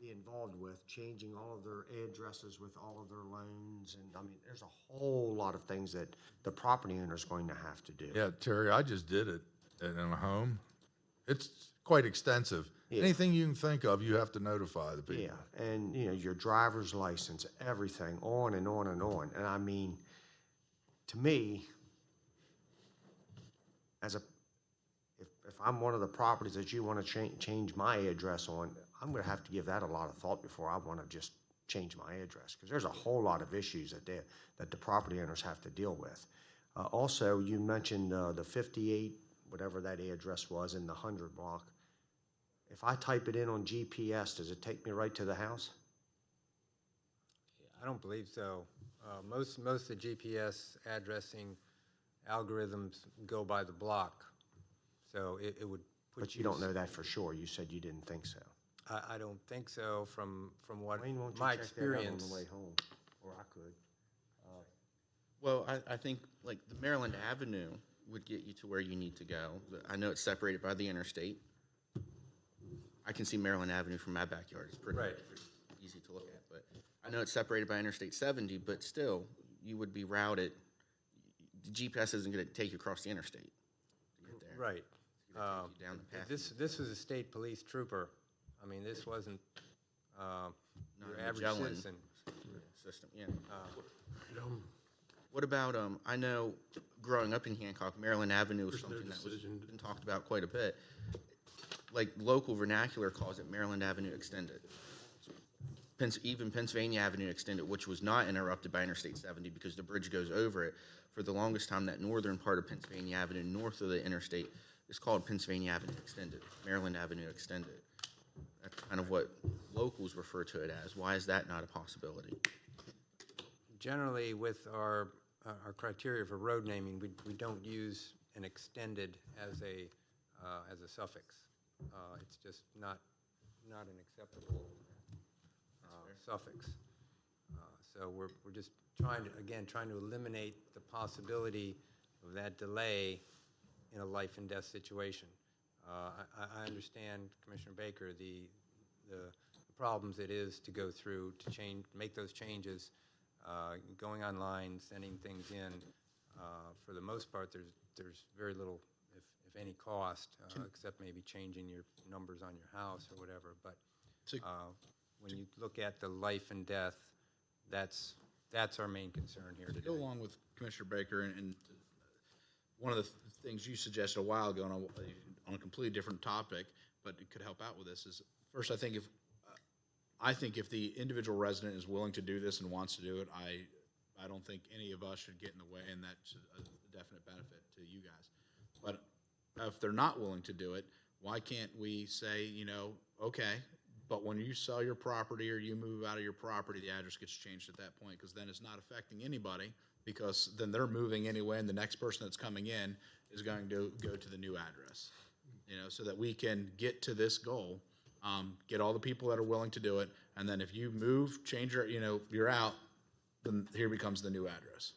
D: be involved with, changing all of their addresses with all of their loans, and, I mean, there's a whole lot of things that the property owner's going to have to do.
C: Yeah, Terry, I just did it in a home. It's quite extensive.
D: Yeah.
C: Anything you can think of, you have to notify the people.
D: Yeah, and, you know, your driver's license, everything, on and on and on. And I mean, to me, as a, if I'm one of the properties that you want to change my address on, I'm gonna have to give that a lot of thought before I want to just change my address, because there's a whole lot of issues that the property owners have to deal with. Also, you mentioned the 58, whatever that address was, in the 100 block. If I type it in on GPS, does it take me right to the house?
J: I don't believe so. Most of the GPS addressing algorithms go by the block, so it would put
D: But you don't know that for sure. You said you didn't think so.
J: I don't think so from what
D: Wayne, won't you
J: my
D: check that out on
J: experience.
D: the way home? Or I could.
B: Well, I think like the Maryland Avenue would get you to where you need to go. I know it's separated by the interstate. I can see Maryland Avenue from my backyard. It's pretty
J: Right.
B: easy to look at, but I know it's separated by Interstate 70, but still, you would be routed. The GPS isn't going to take you across the interstate to get there.
J: Right.
B: It's gonna take you down the path.
J: This was a state police trooper. I mean, this wasn't
B: Not
J: your
B: a
J: average
B: Magellan
J: citizen.
B: system, yeah.
A: You know,
B: What about, I know growing up in Hancock, Maryland Avenue was
A: There's no
B: something that was
A: decision.
B: been talked about quite a bit. Like local vernacular calls it Maryland Avenue Extended. Even Pennsylvania Avenue Extended, which was not interrupted by Interstate 70 because the bridge goes over it. For the longest time, that northern part of Pennsylvania Avenue, north of the interstate, is called Pennsylvania Avenue Extended, Maryland Avenue Extended. That's kind of what locals refer to it as. Why is that not a possibility?
J: Generally, with our criteria for road naming, we don't use an extended as a suffix. It's just not an acceptable suffix. So we're just trying to eliminate the possibility of that delay in a life and death situation. I understand, Commissioner Baker, the problems it is to go through to make those changes, going online, sending things in. For the most part, there's very little, if any, cost, except maybe changing your numbers on your house or whatever. But when you look at the life and death, that's our main concern here
E: To
J: today.
E: go along with Commissioner Baker, and one of the things you suggested a while ago on a completely different topic, but it could help out with this, is first, I think if the individual resident is willing to do this and wants to do it, I don't think any of us should get in the way, and that's a definite benefit to you guys. But if they're not willing to do it, why can't we say, okay, but when you sell your property or you move out of your property, the address gets changed at that point, because then it's not affecting anybody, because then they're moving anyway, and the next person that's coming in is going to go to the new address, so that we can get to this goal, get all the people that are willing to do it, and then if you move, change your, you're out, then here becomes the new address.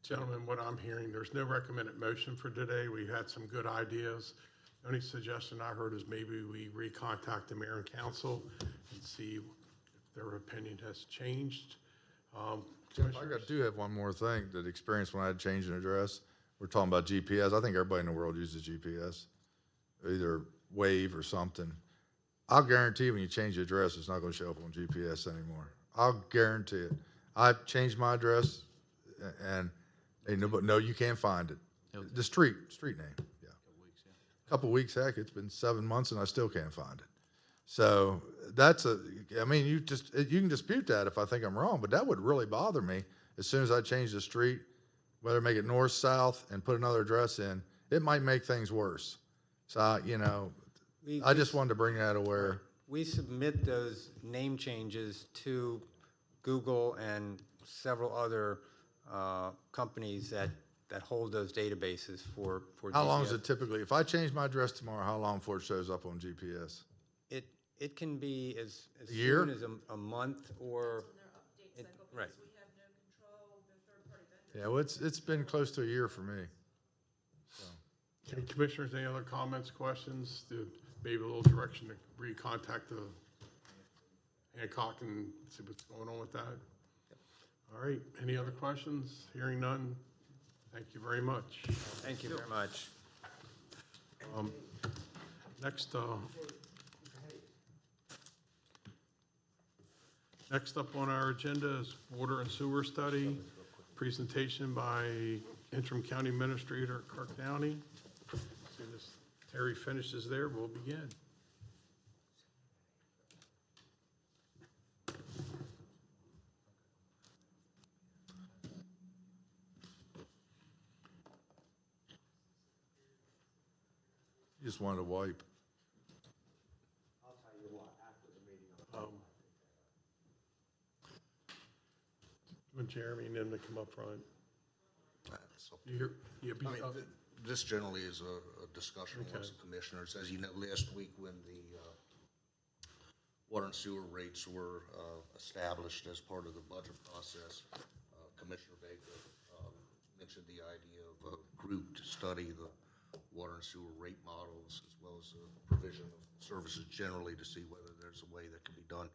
A: Gentlemen, what I'm hearing, there's no recommended motion for today. We had some good ideas. The only suggestion I heard is maybe we recontact the mayor and council and see if their opinion has changed.
C: I
A: Commissioners?
C: do have one more thing that experienced when I had changed an address. We're talking about GPS. I think everybody in the world uses GPS, either Wave or something. I'll guarantee when you change your address, it's not going to show up on GPS anymore. I'll guarantee it. I changed my address, and no, you can't find it. The street name, yeah. Couple weeks, heck, it's been 7 months, and I still can't find it. So you can dispute that if I think I'm wrong, but that would really bother me as soon as I change the street, whether make it north, south, and put another address in. It might make things worse. So, I just wanted to bring that aware.
J: We submit those name changes to Google and several other companies that hold those databases for
C: How long
J: GPS.
C: is it typically? If I change my address tomorrow, how long before it shows up on GPS?
J: It can be as
C: A year?
J: soon as a month or,
I: It's on their update cycle,
J: right.
I: because we have no control, the third-party vendors.
C: Yeah, well, it's been close to a year for me.
A: Okay, Commissioners, any other comments, questions? Maybe a little direction to recontact the Hancock and see what's going on with that. All right, any other questions? Hearing none, thank you very much.
J: Thank you very much.
A: Next up on our agenda is water and sewer study, presentation by interim county administrator at Clark County. As soon as Terry finishes there, we'll begin.
C: You just wanted to wipe.
A: When Jeremy and them to come up front.
F: So,
A: You
F: I mean, this generally is a discussion amongst the commissioners. As you know, last week when the water and sewer rates were established as part of the budget process, Commissioner Baker mentioned the idea of a group to study the water and sewer rate models as well as the provision of services generally to see whether there's a way that can be done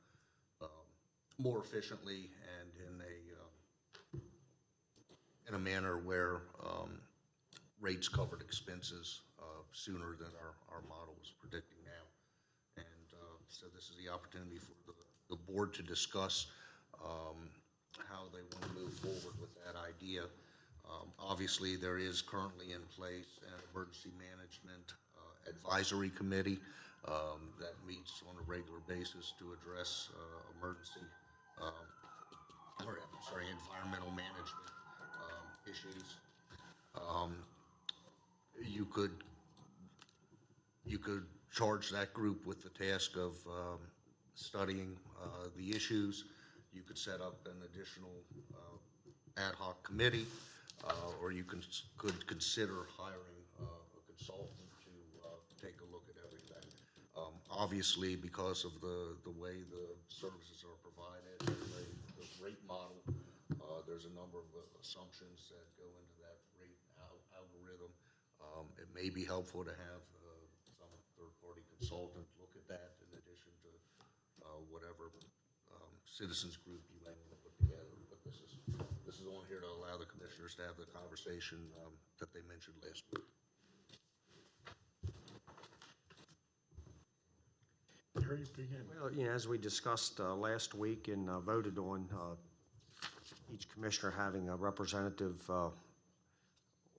F: more efficiently and in a manner where rates covered expenses sooner than our model is predicting now. And so this is the opportunity for the board to discuss how they want to move forward with that idea. Obviously, there is currently in place an emergency management advisory committee that meets on a regular basis to address environmental management issues. You could charge that group with the task of studying the issues. You could set up an additional ad hoc committee, or you could consider hiring a consultant to take a look at everything. Obviously, because of the way the services are provided, the rate model, there's a number of assumptions that go into that rate algorithm. It may be helpful to have some third-party consultant look at that in addition to whatever citizens group you may want to put together. But this is on here to allow the commissioners to have the conversation that they mentioned last week.
A: Terry, begin.
D: Well, as we discussed last week and voted on, each commissioner having a representative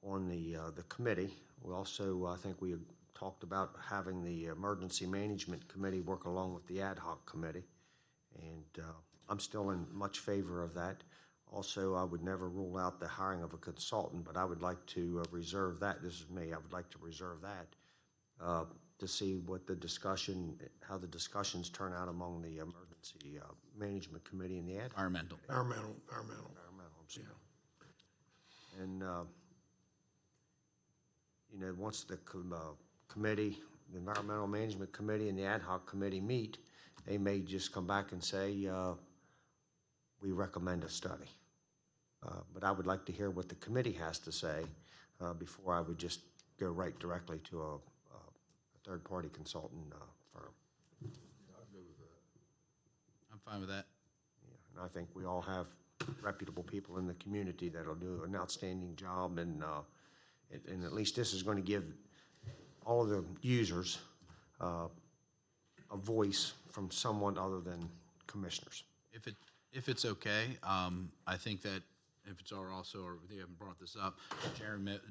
D: on the committee. We also, I think we had talked about having the Emergency Management Committee work along with the ad hoc committee. And I'm still in much favor of that. Also, I would never rule out the hiring of a consultant, but I would like to reserve that. This is me. I would like to reserve that to see what how the discussions turn out among the Emergency Management Committee and the ad hoc.
A: Environmental.
D: I'm sorry. And, once the committee, the Environmental Management Committee and the ad hoc committee meet, they may just come back and say, we recommend a study. But I would like to hear what the committee has to say before I would just go right directly to a third-party consultant firm.
E: I'm fine with that.
D: And I think we all have reputable people in the community that'll do an outstanding job, and at least this is going to give all of the users a voice from someone other than commissioners.
E: If it's okay, I think that if it's also, or they haven't brought this up,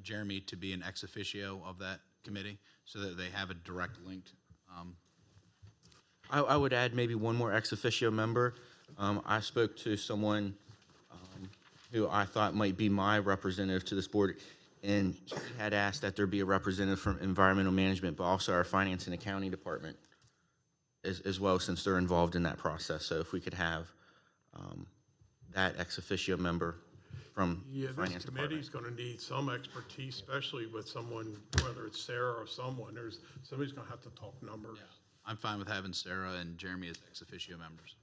E: Jeremy to be an ex officio of that committee so that they have a direct link.
B: I would add maybe one more ex officio member. I spoke to someone who I thought might be my representative to this board, and he had asked that there be a representative from environmental management, but also our finance and accounting department as well, since they're involved in that process. So if we could have that ex officio member from
A: Yeah,
B: finance
A: this
B: department.
A: committee's gonna need some expertise, especially with someone, whether it's Sarah or someone, somebody's gonna have to talk numbers.
E: Yeah, I'm fine with having Sarah and Jeremy as ex officio members.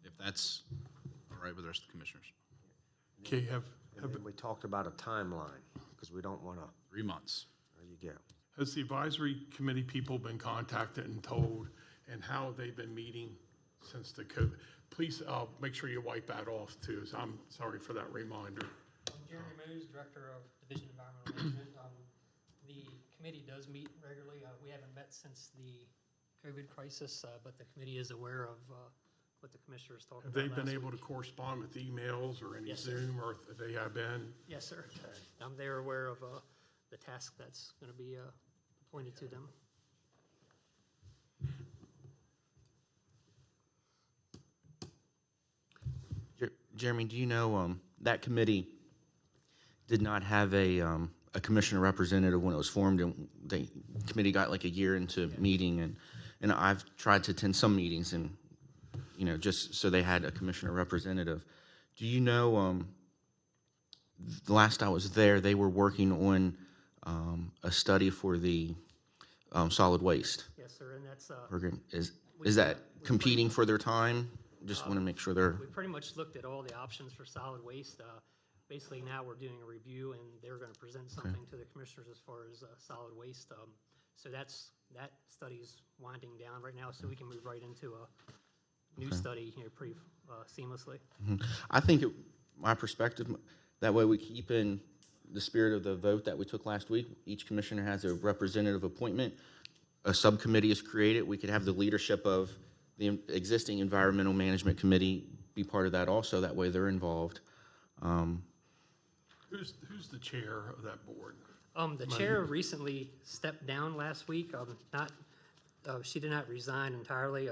E: If that's all right with the rest of the commissioners.
A: Okay,
D: And then we talked about a timeline, because we don't want to,
E: 3 months.
D: there you go.
A: has the advisory committee people been contacted and told, and how have they been meeting since the COVID. Please, make sure you wipe that off too, so I'm sorry for that reminder.
L: Jeremy Moos, Director of Division of Environmental Management. The committee does meet regularly. We haven't met since the COVID crisis, but the committee is aware of what the commissioners talked
A: Have
L: about
A: they been
L: last
A: able to
L: week.
A: correspond with emails or any
L: Yes, sir.
A: Zoom, or if they have been?
L: Yes, sir. They're aware of the task that's going to be appointed to them.
B: Jeremy, do you know, that committee did not have a commissioner representative when it was formed, and the committee got like a year into meeting, and I've tried to attend some meetings, and, you know, just so they had a commissioner representative. Do you know, the last I was there, they were working on a study for the solid waste
L: Yes, sir, and that's,
B: program. Is
L: we-
B: that
L: we
B: competing for their time? Just want to make sure they're,
L: we pretty much looked at all the options for solid waste. Basically, now we're doing a review, and they're going to present something to the commissioners as far as solid waste. So that study's winding down right now, so we can move right into a new study here pretty seamlessly.
B: I think, my perspective, that way we keep in the spirit of the vote that we took last week. Each commissioner has a representative appointment. A subcommittee is created. We could have the leadership of the existing Environmental Management Committee be part of that also. That way they're involved.
A: Who's the chair of that board?
L: The chair recently stepped down last week. She did not resign entirely,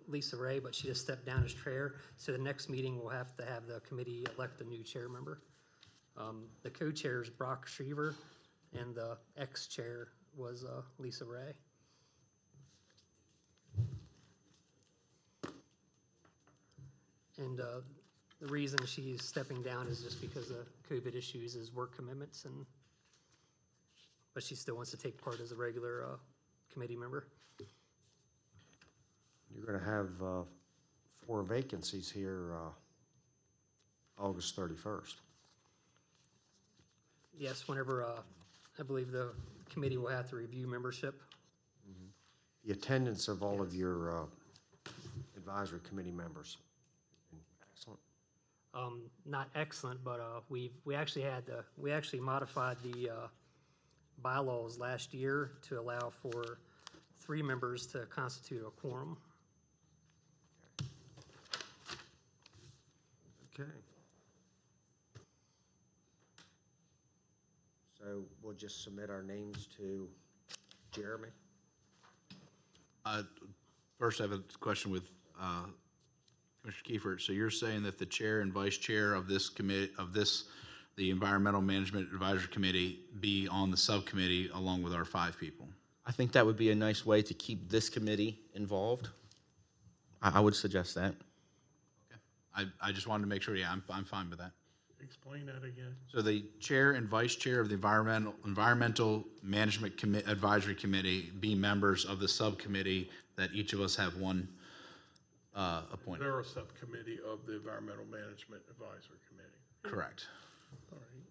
L: Lisa Ray, but she just stepped down as chair. So the next meeting, we'll have to have the committee elect a new chair member. The co-chair is Brock Shriver, and the ex-chair was Lisa Ray. And the reason she's stepping down is just because of COVID issues, is work commitments, but she still wants to take part as a regular committee member.
D: You're going to have 4 vacancies here August 31st.
L: Yes, whenever I believe the committee will have to review membership.
D: The attendance of all of your advisory committee members. Excellent.
L: Not excellent, but we actually modified the bylaws last year to allow for 3 members to constitute a quorum.
D: Okay. So we'll just submit our names to Jeremy.
E: First, I have a question with Commissioner Kiefer. So you're saying that the chair and vice chair of this committee, the Environmental Management Advisory Committee, be on the subcommittee along with our 5 people?
B: I think that would be a nice way to keep this committee involved. I would suggest that.
E: Okay. I just wanted to make sure, yeah, I'm fine with that.
A: Explain that again.
E: So the chair and vice chair of the Environmental Management Advisory Committee be members of the subcommittee that each of us have one appointed.
A: They're a subcommittee of the Environmental Management Advisory Committee.
E: Correct.
A: All right.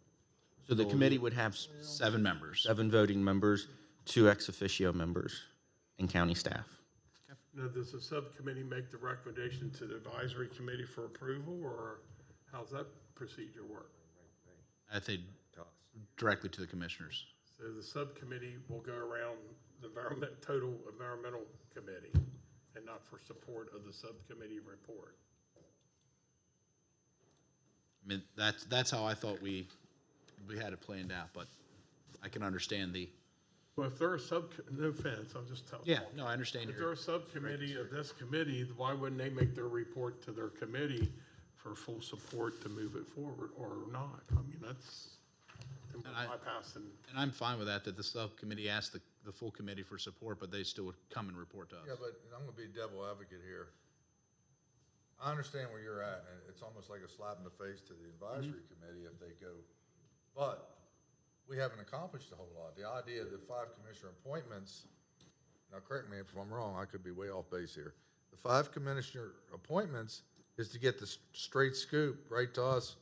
B: So the committee would have
E: 7 members.
B: 7 voting members, 2 ex officio members, and county staff.
A: Now, does the subcommittee make the recommendation to the advisory committee for approval, or how's that procedure work?
E: I think directly to the commissioners.
A: So the subcommittee will go around the total environmental committee and not for support of the subcommittee report.
E: I mean, that's how I thought we had it planned out, but I can understand the.
A: Well, if they're a no offense, I'll just tell.
E: Yeah, no, I understand.
A: If they're a subcommittee of this committee, why wouldn't they make their report to their committee for full support to move it forward or not? I mean, that's bypassing.
E: And I'm fine with that the subcommittee asked the full committee for support, but they still would come and report to us.
C: Yeah, but I'm gonna be devil advocate here. I understand where you're at, and it's almost like a slap in the face to the advisory committee if they go, but we haven't accomplished a whole lot. The idea of the 5 commissioner appointments, now correct me if I'm wrong, I could be way off base here. The 5 commissioner appointments is to get the straight scoop right to us.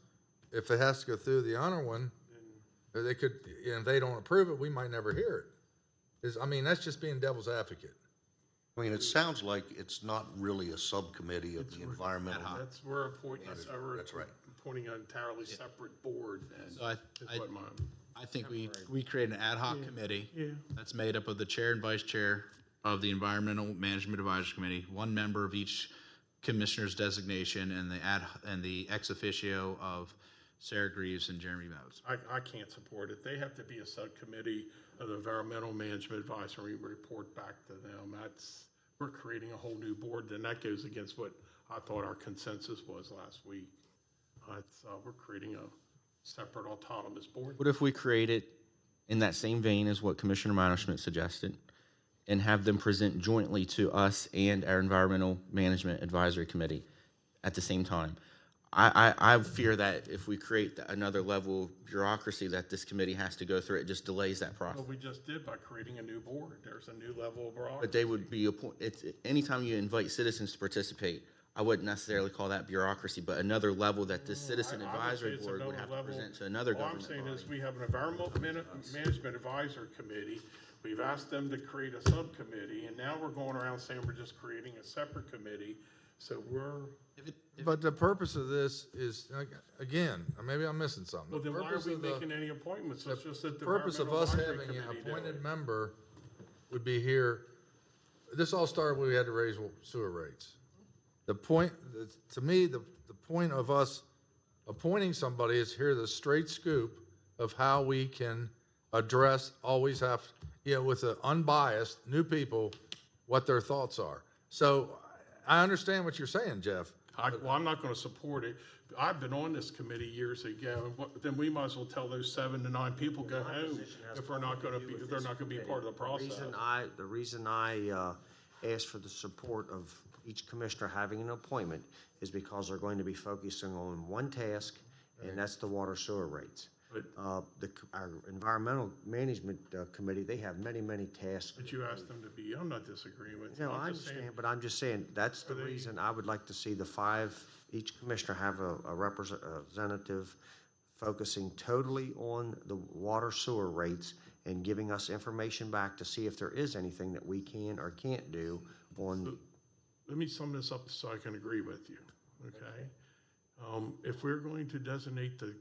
C: If it has to go through the honor one, they could, and if they don't approve it, we might never hear it. I mean, that's just being devil's advocate.
F: I mean, it sounds like it's not really a subcommittee of the environmental.
A: We're appointing,
F: That's right.
A: appointing an entirely separate board, and
E: So
A: is what my,
E: I think we create an ad hoc committee.
A: yeah.
E: That's made up of the chair and vice chair of the Environmental Management Advisory Committee, one member of each commissioner's designation, and the ex officio of Sarah Greaves and Jeremy Mouse.
A: I can't support it. They have to be a subcommittee of the Environmental Management Advisory, report back to them. We're creating a whole new board, and that goes against what I thought our consensus was last week. We're creating a separate autonomous board.
B: What if we create it in that same vein as what Commissioner Meinerschmidt suggested and have them present jointly to us and our Environmental Management Advisory Committee at the same time? I fear that if we create another level of bureaucracy that this committee has to go through, it just delays that process.
A: Well, we just did by creating a new board. There's a new level of bureaucracy.
B: But they would be, anytime you invite citizens to participate, I wouldn't necessarily call that bureaucracy, but another level that the Citizen
A: I would say
B: Advisory
A: it's
B: Board would
A: another
B: have to
A: level.
B: present to another
A: All I'm
B: government
A: saying is
B: body.
A: we have an Environmental Management Advisory Committee. We've asked them to create a subcommittee, and now we're going around saying we're just creating a separate committee. So
C: But the purpose of this is, again, maybe I'm missing something.
A: well,
C: The
A: then why are
C: purpose
A: we
C: of the-
A: making any appointments? Let's just let the
C: purpose of us
A: Environmental
C: having
A: Advisory
C: an
A: Committee do
C: appointed
A: it.
C: member would be here. This all started when we had to raise sewer rates. The point, to me, the point of us appointing somebody is hear the straight scoop of how we can address, always have, with the unbiased, new people, what their thoughts are. So I understand what you're saying, Jeff.
A: Well, I'm not going to support it. I've been on this committee years ago, and then we might as well tell those 7 to 9 people go home if we're not going to be, they're not going to be part of the process.
D: The reason I asked for the support of each commissioner having an appointment is because they're going to be focusing on one task, and that's the water sewer rates.
A: But-
D: Our Environmental Management Committee, they have many, many tasks.
A: But you asked them to be, I'm not disagreeing with you.
D: No, I
A: I'm just saying-
D: understand, but I'm just saying, that's the reason I would like to see the 5, each commissioner have a representative focusing totally on the water sewer rates and giving us information back to see if there is anything that we can or can't do on,
A: Let me sum this up so I can agree with you, okay? If we're going to designate the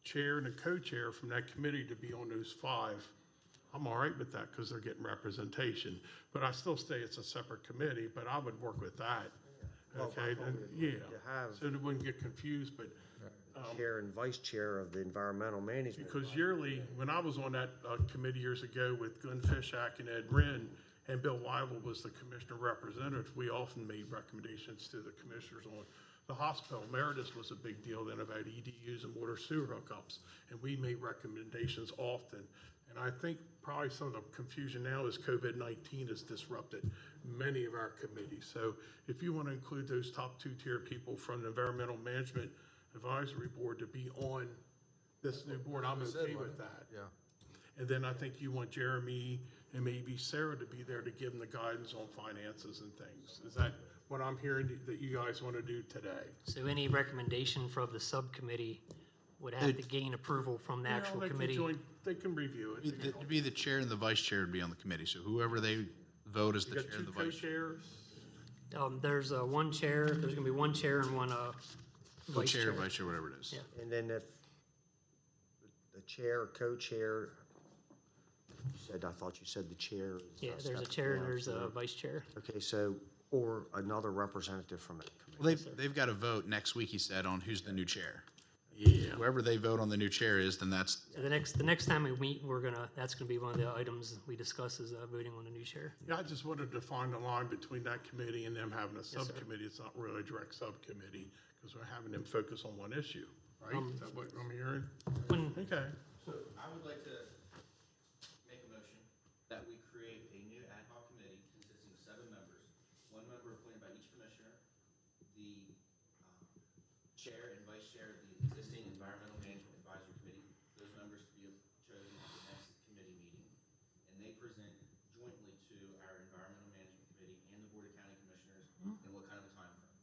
A: chair and the co-chair from that committee to be on those 5, I'm all right with that because they're getting representation. But I still say it's a separate committee, but I would work with that, okay? Then, yeah,
D: have-
A: so they wouldn't get confused, but
D: chair and vice chair of the Environmental Management.
A: because yearly, when I was on that committee years ago with Glenn Fishak and Ed Wren, and Bill Weibel was the commissioner representative, we often made recommendations to the commissioners on the hospital. Meredith was a big deal then about EDUs and water sewer hookups, and we made recommendations often. And I think probably some of the confusion now is COVID-19 has disrupted many of our committees. So if you want to include those top 2-tier people from the Environmental Management Advisory Board to be on this new board, I'm okay with that.
C: Yeah.
A: And then I think you want Jeremy and maybe Sarah to be there to give them the guidance on finances and things. Is that what I'm hearing that you guys want to do today?
L: So any recommendation from the subcommittee would have to gain approval from the actual
A: They can
L: committee.
A: they can review it.
E: To be the chair and the vice chair would be on the committee, so whoever they vote as
A: You
E: the
A: got
E: chair and
A: 2
E: the vice chair.
A: co-chairs?
L: There's one chair, there's gonna be one chair and one vice
E: Co-chair,
L: chair.
E: vice chair, whatever it is.
L: Yeah.
D: And then if the chair or co-chair, I thought you said the chair. is,
L: Yeah, there's a
D: stepped
L: chair and
D: down,
L: there's
D: so-
L: a vice chair.
D: Okay, so, or another representative from that committee.
E: Well, they've got to vote next week, he said, on who's the new chair.
A: Yeah.
E: Whoever they vote on the new chair is, then that's,
L: So the next time we meet, that's gonna be one of the items we discuss is voting on a new chair.
A: Yeah, I just wanted to find a line between that committee and them having a subcommittee. It's not really a direct subcommittee because we're having them focus on one issue, right? Is that what I'm hearing?
L: When,
A: Okay.
B: So I would like to make a motion that we create a new ad hoc committee consisting of 7 members, 1 member appointed by each commissioner, the chair and vice chair of the existing Environmental Management Advisory Committee, those members to be chosen at the next committee meeting, and they present jointly to our Environmental Management Committee and the Board of County Commissioners in what kind of a time frame?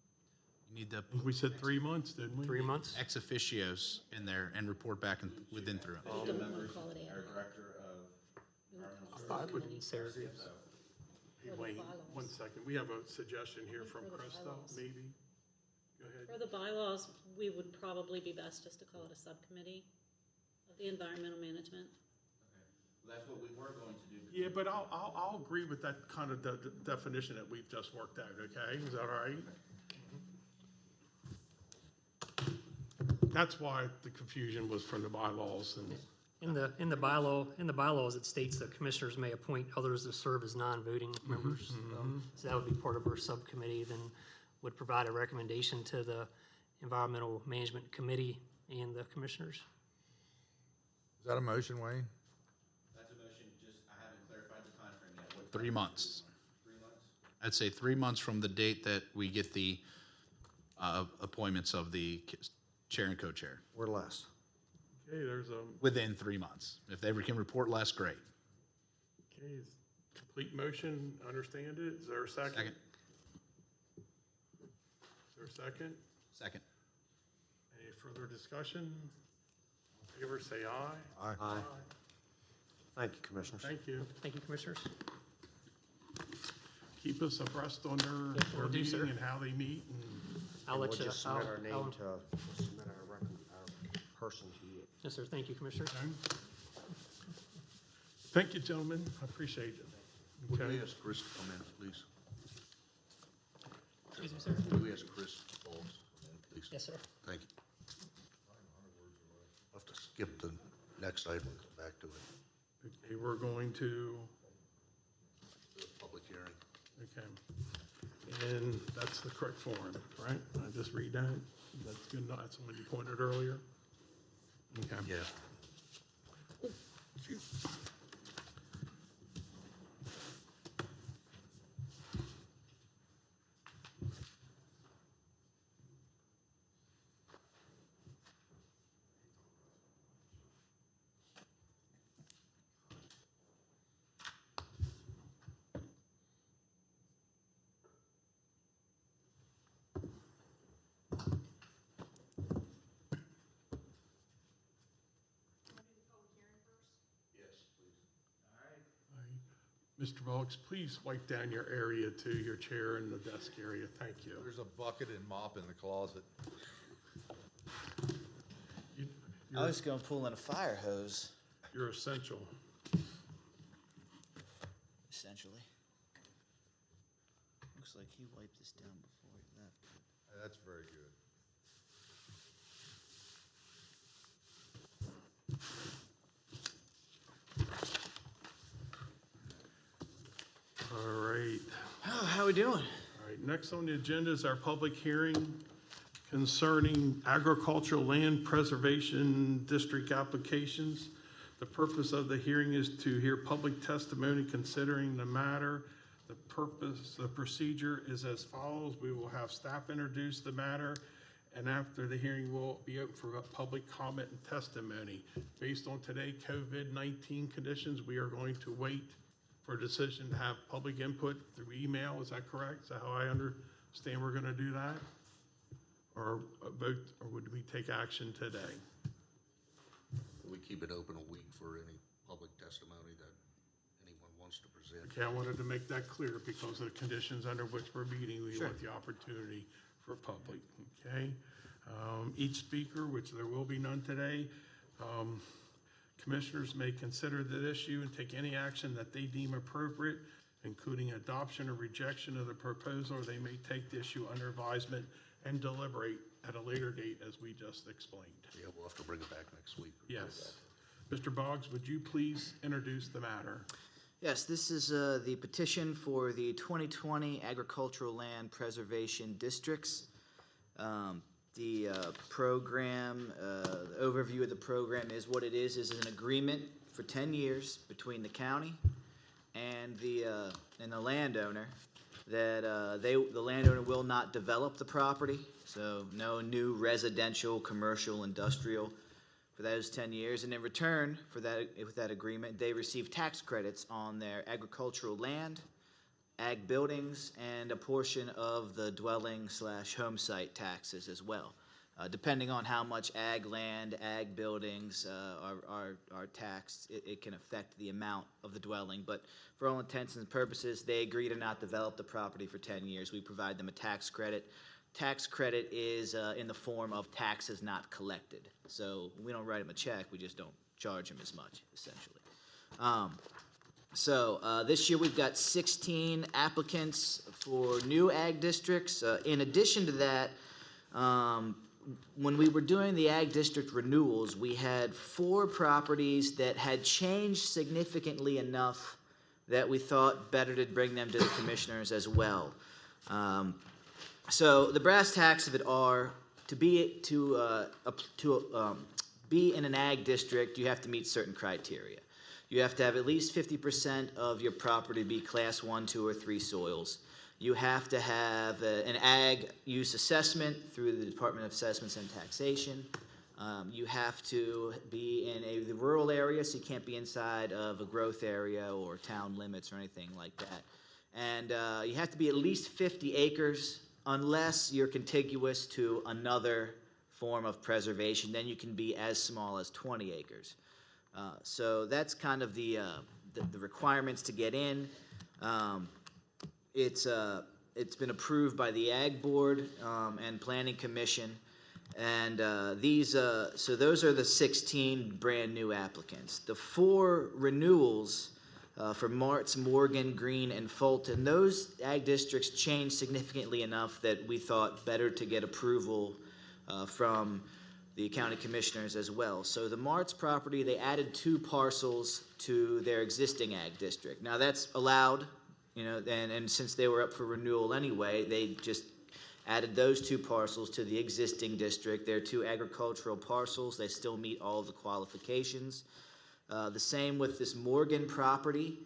E: you need the
A: We said 3 months, didn't we?
L: 3 months?
E: ex officios in there and report back within 3 months.
B: All the members, our director of environmental
A: I would,
L: Sarah Greaves.
A: Hey,
I: For the
A: Wayne,
I: bylaws.
A: 1 second. We have a suggestion here from
I: For the
A: Krista,
I: bylaws.
A: maybe. Go ahead.
I: For the bylaws, we would probably be best just to call it a subcommittee of the environmental management.
B: That's what we were going to do.
A: Yeah, but I'll agree with that kind of definition that we've just worked out, okay? Is that all right? That's why the confusion was from the bylaws and,
L: In the bylaws, it states that commissioners may appoint others to serve as non-voting members. So that would be part of our subcommittee, then would provide a recommendation to the Environmental Management Committee and the commissioners.
C: Is that a motion, Wayne?
B: That's a motion, just, I haven't clarified the timeframe yet. What
E: 3 months.
B: 3 months?
E: I'd say 3 months from the date that we get the appointments of the chair and co-chair.
D: Or less.
A: okay, there's a,
E: Within 3 months. If they can report less, great.
A: okay, complete motion, understand it? Is there a second?
E: Second.
A: Is there a second?
E: Second.
A: Any further discussion? All in favor, say aye.
C: Aye.
D: Aye. Thank you, Commissioners.
A: Thank you.
L: Thank you, commissioners.
A: Keep us abreast on their
L: will do, sir.
A: meeting and how they meet and
L: I'll
D: And
L: let
D: we'll
L: you,
D: just submit our name
L: I'll-
D: to, we'll submit our person to you.
L: yes, sir, thank you, commissioners.
A: Okay. Thank you, gentlemen. I appreciate it.
F: Would
A: Okay.
F: we ask Chris to come in, please?
L: Excuse me, sir.
F: Would we ask Chris Bowles to come in, please?
L: Yes, sir.
F: Thank you. I'll have to skip the next item and come back to it,
A: Okay, we're going to,
F: the public hearing.
A: okay. And that's the correct form, right? I just read that? That's good enough. That's the one you pointed earlier? Okay.
F: Yeah.
A: Shoot. Mr. Boggs, please wipe down your area too, your chair and the desk area. Thank you.
C: There's a bucket and mop in the closet.
A: You-
M: I was gonna pull in a fire hose,
A: You're essential.
M: essentially. Looks like he wiped this down before he left.
C: That's very good.
A: All right.
M: Oh, how we doing?
A: All right, next on the agenda is our public hearing concerning agricultural land preservation district applications. The purpose of the hearing is to hear public testimony considering the matter. The procedure is as follows. We will have staff introduce the matter, and after the hearing will be open for public comment and testimony. Based on today COVID-19 conditions, we are going to wait for a decision to have public input through email. Is that correct? Is that how I understand we're going to do that? Or a vote, or would we take action today?
F: We keep it open a week for any public testimony that anyone wants to present.
A: Okay, I wanted to make that clear because of the conditions under which we're meeting. We want the opportunity for public, okay? Each speaker, which there will be none today, commissioners may consider the issue and take any action that they deem appropriate, including adoption or rejection of the proposal, or they may take the issue under advisement and deliberate at a later date, as we just explained.
F: Yeah, we'll have to bring it back next week.
A: Yes. Mr. Boggs, would you please introduce the matter?
M: Yes, this is the petition for the 2020 Agricultural Land Preservation Districts. The program, the overview of the program is what it is an agreement for 10 years between the county and the landowner that the landowner will not develop the property, so no new residential, commercial, industrial for those 10 years. And in return for that, with that agreement, they receive tax credits on their agricultural land, ag buildings, and a portion of the dwelling/home site taxes as well. Depending on how much ag land, ag buildings are taxed, it can affect the amount of the dwelling. But for all intents and purposes, they agree to not develop the property for 10 years. We provide them a tax credit. Tax credit is in the form of taxes not collected. So we don't write them a check, we just don't charge them as much, essentially. This year we've got 16 applicants for new ag districts. In addition to that, when we were doing the ag district renewals, we had 4 properties that had changed significantly enough that we thought better to bring them to the commissioners as well. So the brass tacks of it are to be in an ag district, you have to meet certain criteria. You have to have at least 50% of your property be class 1, 2, or 3 soils. You have to have an ag use assessment through the Department of Assessments and Taxation. You have to be in the rural area, so you can't be inside of a growth area or town limits or anything like that. And you have to be at least 50 acres unless you're contiguous to another form of preservation. Then you can be as small as 20 acres. So that's kind of the requirements to get in. It's been approved by the Ag Board and Planning Commission, and so those are the 16 brand new applicants. The 4 renewals for Martz, Morgan, Green, and Fulton, those ag districts changed significantly enough that we thought better to get approval from the county commissioners as well. So the Martz property, they added 2 parcels to their existing ag district. Now that's allowed, you know, and since they were up for renewal anyway, they just added those 2 parcels to the existing district. They're 2 agricultural parcels. They still meet all of the qualifications. The same with this Morgan property.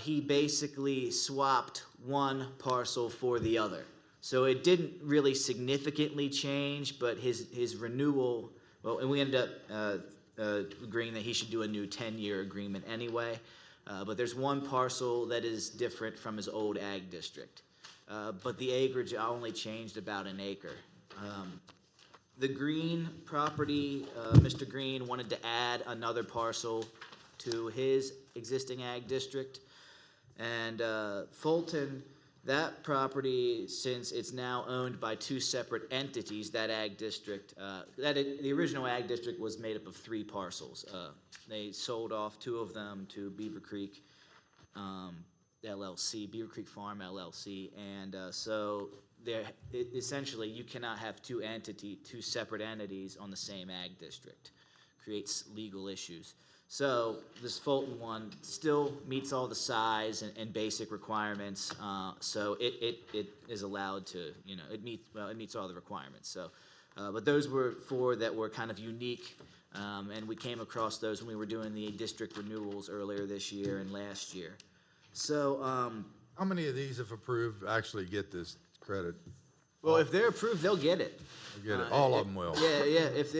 M: He basically swapped one parcel for the other. So it didn't really significantly change, but his renewal, well, and we ended up agreeing that he should do a new 10-year agreement anyway. But there's one parcel that is different from his old ag district. But the acreage only changed about an acre. The Green property, Mr. Green wanted to add another parcel to his existing ag district. And Fulton, that property, since it's now owned by 2 separate entities, that ag district, the original ag district was made up of 3 parcels. They sold off 2 of them to Beaver Creek LLC, Beaver Creek Farm LLC, and so essentially you cannot have 2 separate entities on the same ag district. Creates legal issues. So this Fulton one still meets all the size and basic requirements. So it is allowed to, you know, it meets all the requirements. So, but those were 4 that were kind of unique, and we came across those when we were doing the district renewals earlier this year and last year. So,
C: How many of these, if approved, actually get this credit?
M: well, if they're approved, they'll get it.
C: They get it. All of them will.
M: Yeah. If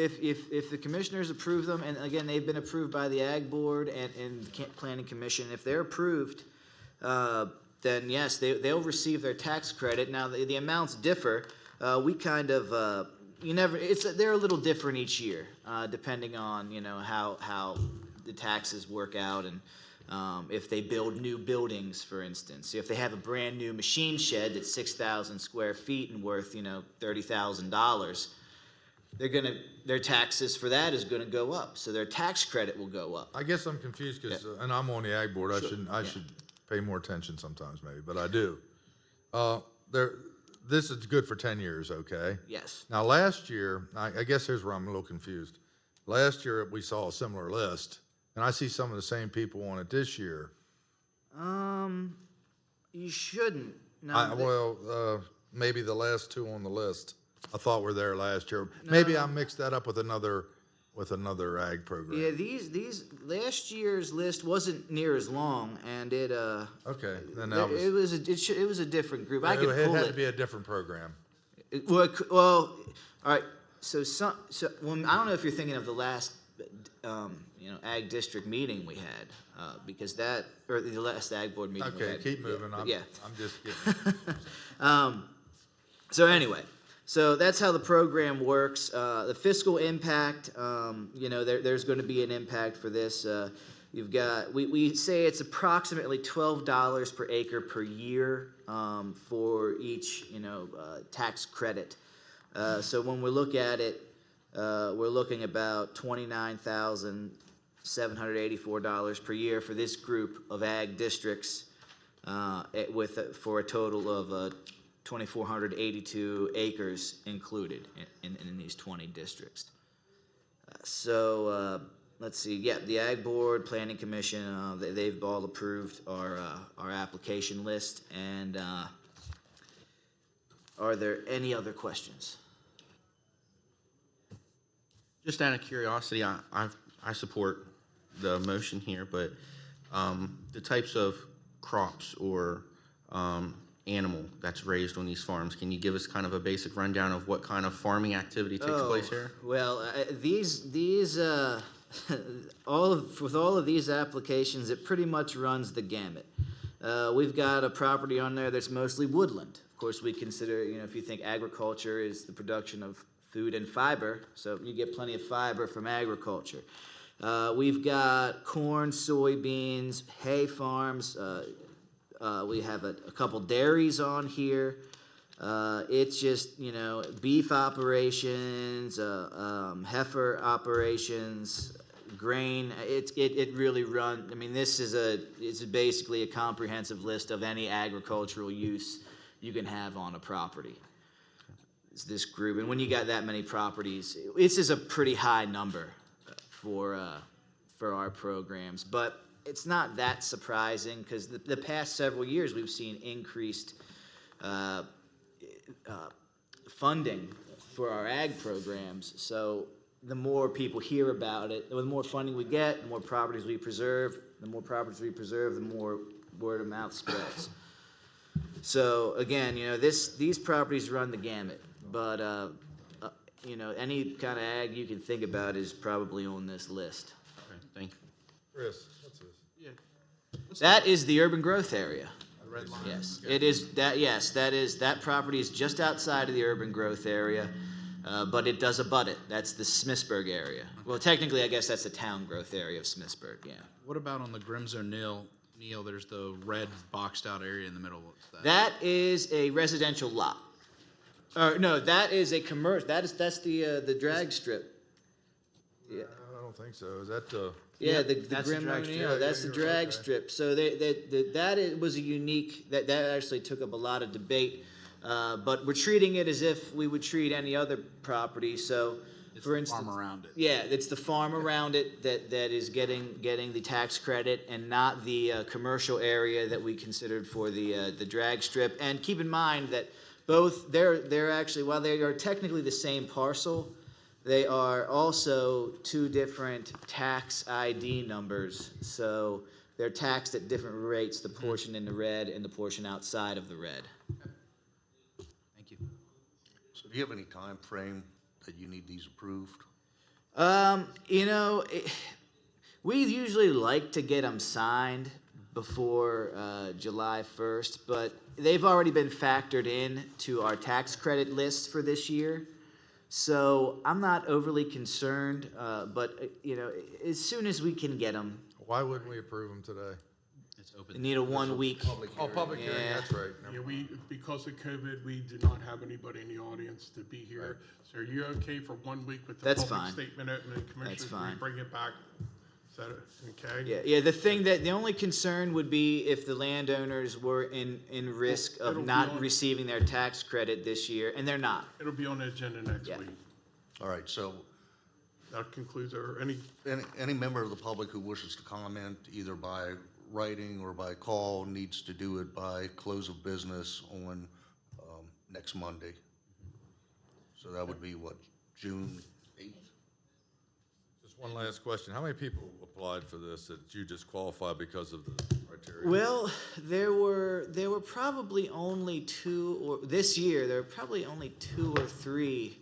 M: the commissioners approve them, and again, they've been approved by the Ag Board and Planning Commission, if they're approved, then yes, they'll receive their tax credit. Now, the amounts differ. We kind of, they're a little different each year, depending on, you know, how the taxes work out, and if they build new buildings, for instance. If they have a brand new machine shed that's 6,000 square feet and worth, you know, $30,000, their taxes for that is gonna go up, so their tax credit will go up.
C: I guess I'm confused because, and I'm on the Ag Board, I should pay more attention sometimes maybe, but I do. This is good for 10 years, okay?
M: Yes.
C: Now, last year, I guess here's where I'm a little confused. Last year, we saw a similar list, and I see some of the same people on it this year.
M: You shouldn't. No,
C: Maybe the last 2 on the list I thought were there last year. Maybe I mixed that up with another ag program.
M: yeah, these last year's list wasn't near as long, and it
C: Okay, then that was.
M: it was a different group. I could
C: It
M: pull
C: had
M: it.
C: to be a different program.
M: All right. So well, I don't know if you're thinking of the last, ag district meeting we had, because or the last ag board meeting we
C: Okay,
M: had.
C: keep moving.
M: Yeah.
C: I'm just kidding.
M: So anyway, So that's how the program works. The fiscal impact, there's going to be an impact for this. We say it's approximately $12 per acre per year for each, tax credit. So when we look at it, we're looking about $29,784 per year for this group of ag districts, for a total of 2,482 acres included in these 20 districts. Let's see. Yeah, the Ag Board, Planning Commission, they've all approved our application list. And are there any other questions?
B: Just out of curiosity, I support the motion here, but the types of crops or animal that's raised on these farms, can you give us kind of a basic rundown of what kind of farming activity takes place here?
M: Well, with all of these applications, it pretty much runs the gamut. We've got a property on there that's mostly woodland. Of course, we consider, if you think agriculture is the production of food and fiber, so you get plenty of fiber from agriculture. We've got corn, soybeans, hay farms. We have a couple dairies on here. It's just, beef operations, heifer operations, grain. It really runs. I mean, it's basically a comprehensive list of any agricultural use you can have on a property. It's this group, and when you got that many properties, this is a pretty high number for our programs. But it's not that surprising because the past several years we've seen increased funding for our ag programs. So the more people hear about it, the more funding we get, the more properties we preserve. The more properties we preserve, the more word of mouth spreads. So again, these properties run the gamut. But any kind of ag you can think about is probably on this list.
B: Okay, thank you.
C: Chris, what's this?
M: That is the urban growth area. Yes, it is that. Yes, that property is just outside of the urban growth area, but it does abut it. That's the Smithsburg area. Well, technically, I guess that's the town growth area of Smithsburg. Yeah.
E: What about on the Grimsor Neal, there's the red boxed out area in the middle. What's that?
M: That is a residential lot. No, that is a commercial. That's the drag strip. Yeah.
C: I don't think so. Is that the?
M: Yeah, the Grim
C: drag
M: O'Neill.
C: strip.
M: That's the
C: You're
M: drag
C: right, okay.
M: strip. So was a unique. That actually took up a lot of debate. But we're treating it as if we would treat any other property. So,
E: It's
M: for
E: the
M: instance,
E: farm around it.
M: Yeah, it's the farm around it that is getting the tax credit, and not the commercial area that we considered for the drag strip. And keep in mind that both they're actually, while they are technically the same parcel, they are also two different tax ID numbers. So they're taxed at different rates, the portion in the red and the portion outside of the red.
E: Thank you.
F: So do you have any time frame that you need these approved?
M: We usually like to get them signed before July 1st, but they've already been factored in to our tax credit list for this year. So I'm not overly concerned, but as soon as we can get them.
C: Why wouldn't we approve them today?
E: It's open.
M: We need a 1 week.
C: Oh, public hearing,
M: Yeah.
C: that's right.
A: Yeah, because of COVID, we did not have anybody in the audience to be here. So are you okay for 1 week with the
M: That's
A: public
M: fine.
A: statement opening, commissioners?
M: fine.
A: We bring it back? Is that okay?
M: Yeah. The only concern would be if the landowners were in risk of
A: It'll be
M: not
A: on-
M: receiving their tax credit this year, and they're not.
A: It'll be on the agenda next
M: Yeah.
A: week.
F: All right, so
A: That concludes
F: any member of the public who wishes to comment, either by writing or by call, needs to do it by close of business on next Monday. So that would be what, June 8th?
C: Just one last question. How many people applied for this that you disqualified because of the criteria?
M: Well, there were probably only two, or this year there were probably only 2 or 3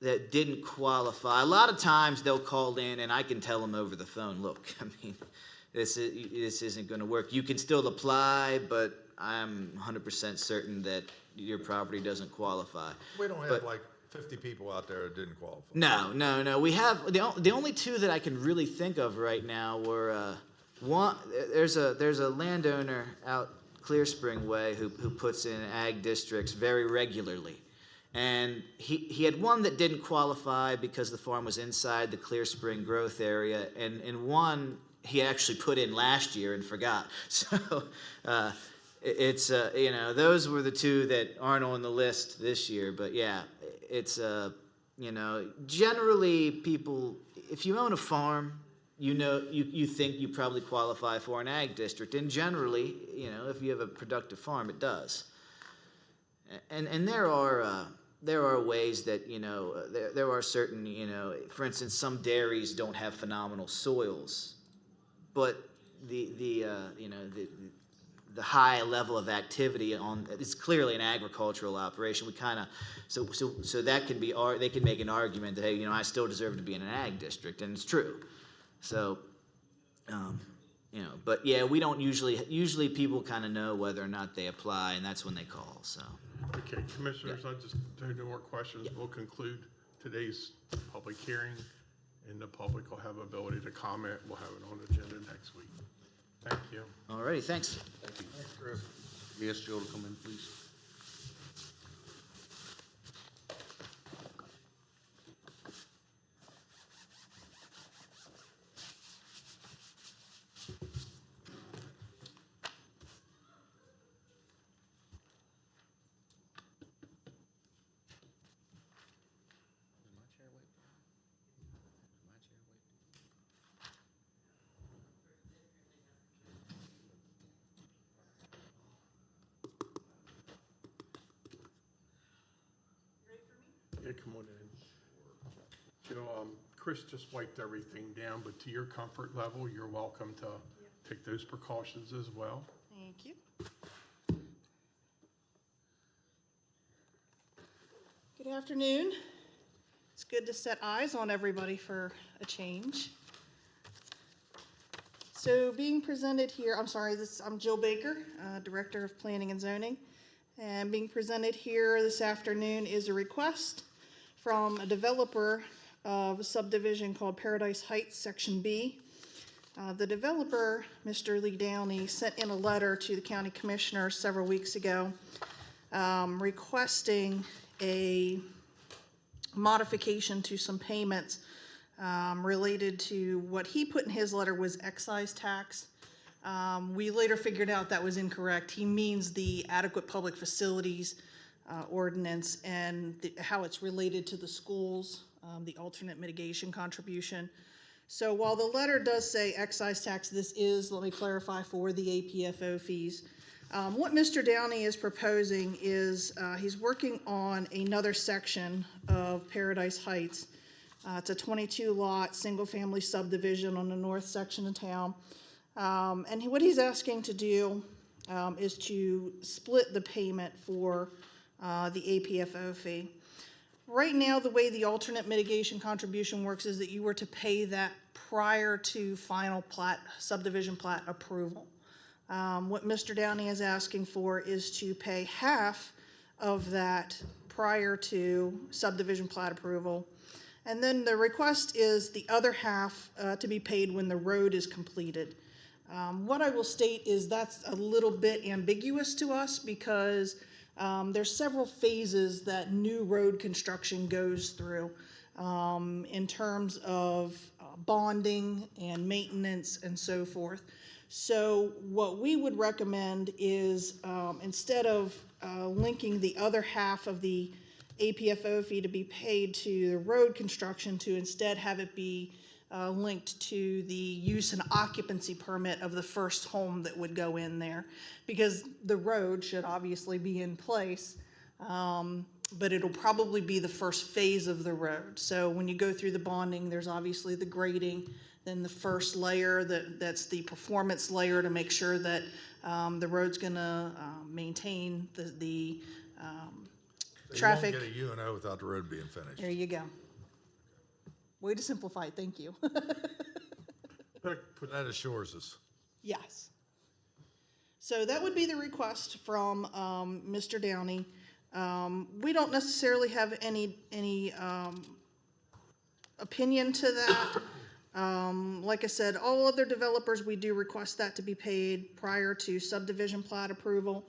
M: that didn't qualify. A lot of times they'll call in and I can tell them over the phone, look, I mean, this isn't going to work. You can still apply, but I'm 100% certain that your property doesn't qualify.
C: We don't have
M: But-
C: like 50 people out there that didn't qualify.
M: No. We have the only two that I can really think of right now were one. There's a landowner out Clear Spring Way who puts in ag districts very regularly, and he had one that didn't qualify because the farm was inside the Clear Spring growth area, and one he actually put in last year and forgot. So it's those were the two that aren't on the list this year. But yeah, it's generally people, if you own a farm, you think you probably qualify for an ag district, and generally, if you have a productive farm, it does. And there are ways that there are certain for instance, some dairies don't have phenomenal soils, but the high level of activity it's clearly an agricultural operation. We kind of so that can be they can make an argument that, hey, I still deserve to be in an ag district, and it's true. So but yeah, we don't usually people kind of know whether or not they apply, and that's when they call. So
A: Okay, Commissioners, I just have no more questions. We'll conclude today's public hearing, and the public will have ability to comment. We'll have it on the agenda next week. Thank you.
M: all righty, thanks.
F: Thank you. Thanks, Chris. We ask Joe to come in, please.
A: Yeah, come on in. Joe, Chris just wiped everything down, but to your comfort level, you're welcome to take those precautions as well.
N: Thank you. Good afternoon. It's good to set eyes on everybody for a change. So being presented here, I'm Jill Baker, Director of Planning and Zoning. And being presented here this afternoon is a request from a developer of a subdivision called Paradise Heights, Section B. The developer, Mr. Lee Downey, sent in a letter to the county commissioner several weeks ago requesting a modification to some payments related to what he put in his letter was excise tax. We later figured out that was incorrect. He means the adequate public facilities ordinance and how it's related to the schools, the alternate mitigation contribution. So while the letter does say excise tax, this is, let me clarify, for the APFO fees. What Mr. Downey is proposing is he's working on another section of Paradise Heights. It's a 22-lot, single-family subdivision on the north section of town. And what he's asking to do is to split the payment for the APFO fee. Right now, the way the alternate mitigation contribution works is that you were to pay that prior to final plat, subdivision plat approval. What Mr. Downey is asking for is to pay half of that prior to subdivision plat approval. And then the request is the other half to be paid when the road is completed. What I will state is that's a little bit ambiguous to us because there's several phases that new road construction goes through in terms of bonding and maintenance and so forth. So what we would recommend is instead of linking the other half of the APFO fee to be paid to the road construction, to instead have it be linked to the use and occupancy permit of the first home that would go in there, because the road should obviously be in place, but it'll probably be the first phase of the road. So when you go through the bonding, there's obviously the grading, then the first layer that's the performance layer to make sure that the road's gonna maintain the traffic.
C: You won't get a UNO without the road being finished.
N: There you go. Way to simplify it, thank you.
C: That assures us.
N: Yes. So that would be the request from Mr. Downey. We don't necessarily have any opinion to that. Like I said, all other developers, we do request that to be paid prior to subdivision plat approval.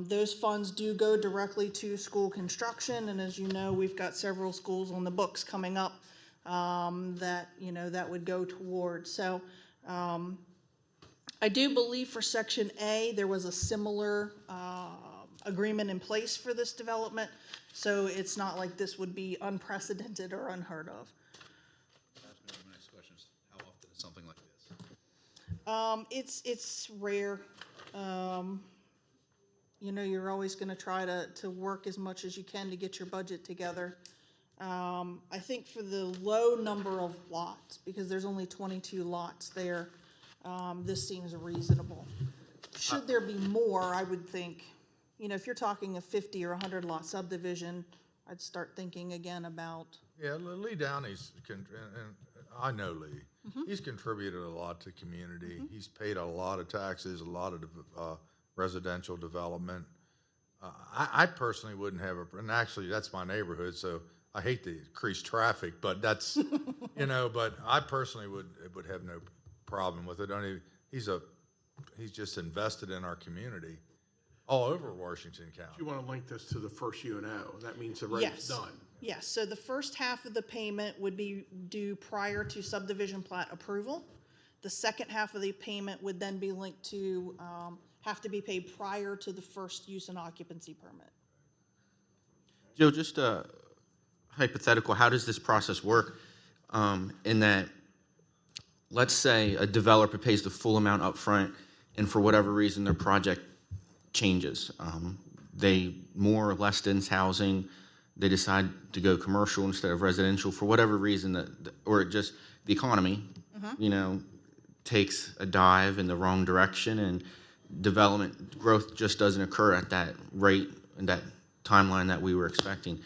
N: Those funds do go directly to school construction, and as you know, we've got several schools on the books coming up that, you know, that would go toward. So I do believe for Section A, there was a similar agreement in place for this development, so it's not like this would be unprecedented or unheard of.
E: That's my next question is, how often is something like this?
N: It's rare. You know, you're always gonna try to work as much as you can to get your budget together. I think for the low number of lots, because there's only 22 lots there, this seems reasonable. Should there be more, I would think, you know, if you're talking a 50 or 100 lot subdivision, I'd start thinking again about.
C: Yeah, Lee Downey's, and I know Lee. He's contributed a lot to community. He's paid a lot of taxes, a lot of residential development. I personally wouldn't have and actually that's my neighborhood, so I hate to increase traffic, but that's, you know, but I personally would have no problem with it. He's just invested in our community all over Washington County.
A: You want to link this to the first UNO, that means the rate's
N: Yes.
A: done.
N: Yes, so the first half of the payment would be due prior to subdivision plat approval. The second half of the payment would then be linked to, have to be paid prior to the first use and occupancy permit.
B: Joe, just a hypothetical, how does this process work? In that, let's say a developer pays the full amount up front, and for whatever reason, their project changes. They more or less dense housing, they decide to go commercial instead of residential for whatever reason, or just the economy, you know, takes a dive in the wrong direction, and development growth just doesn't occur at that rate and that timeline that we were expecting.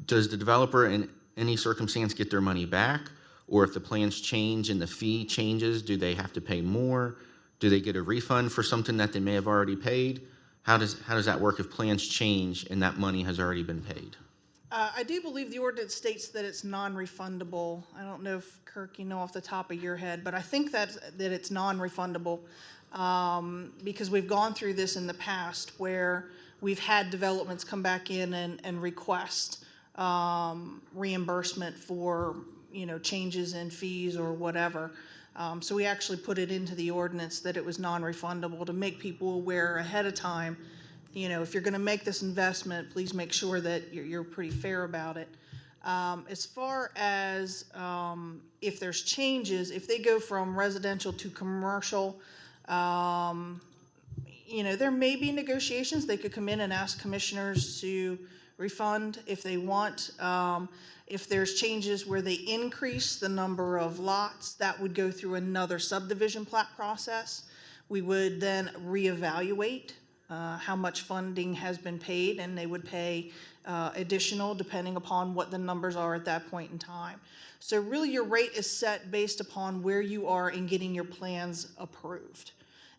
B: Does the developer in any circumstance get their money back? Or if the plans change and the fee changes, do they have to pay more? Do they get a refund for something that they may have already paid? How does that work if plans change and that money has already been paid?
N: I do believe the ordinance states that it's non-refundable. I don't know if, Kirk, you know off the top of your head, but I think that it's non-refundable because we've gone through this in the past where we've had developments come back in and request reimbursement for, you know, changes in fees or whatever. So we actually put it into the ordinance that it was non-refundable to make people aware ahead of time. You know, if you're going to make this investment, please make sure that you're pretty fair about it. As far as if there's changes, if they go from residential to commercial, you know, there may be negotiations. They could come in and ask commissioners to refund if they want. If there's changes where they increase the number of lots, that would go through another subdivision plat process. We would then reevaluate how much funding has been paid, and they would pay additional depending upon what the numbers are at that point in time. So really your rate is set based upon where you are in getting your plans approved.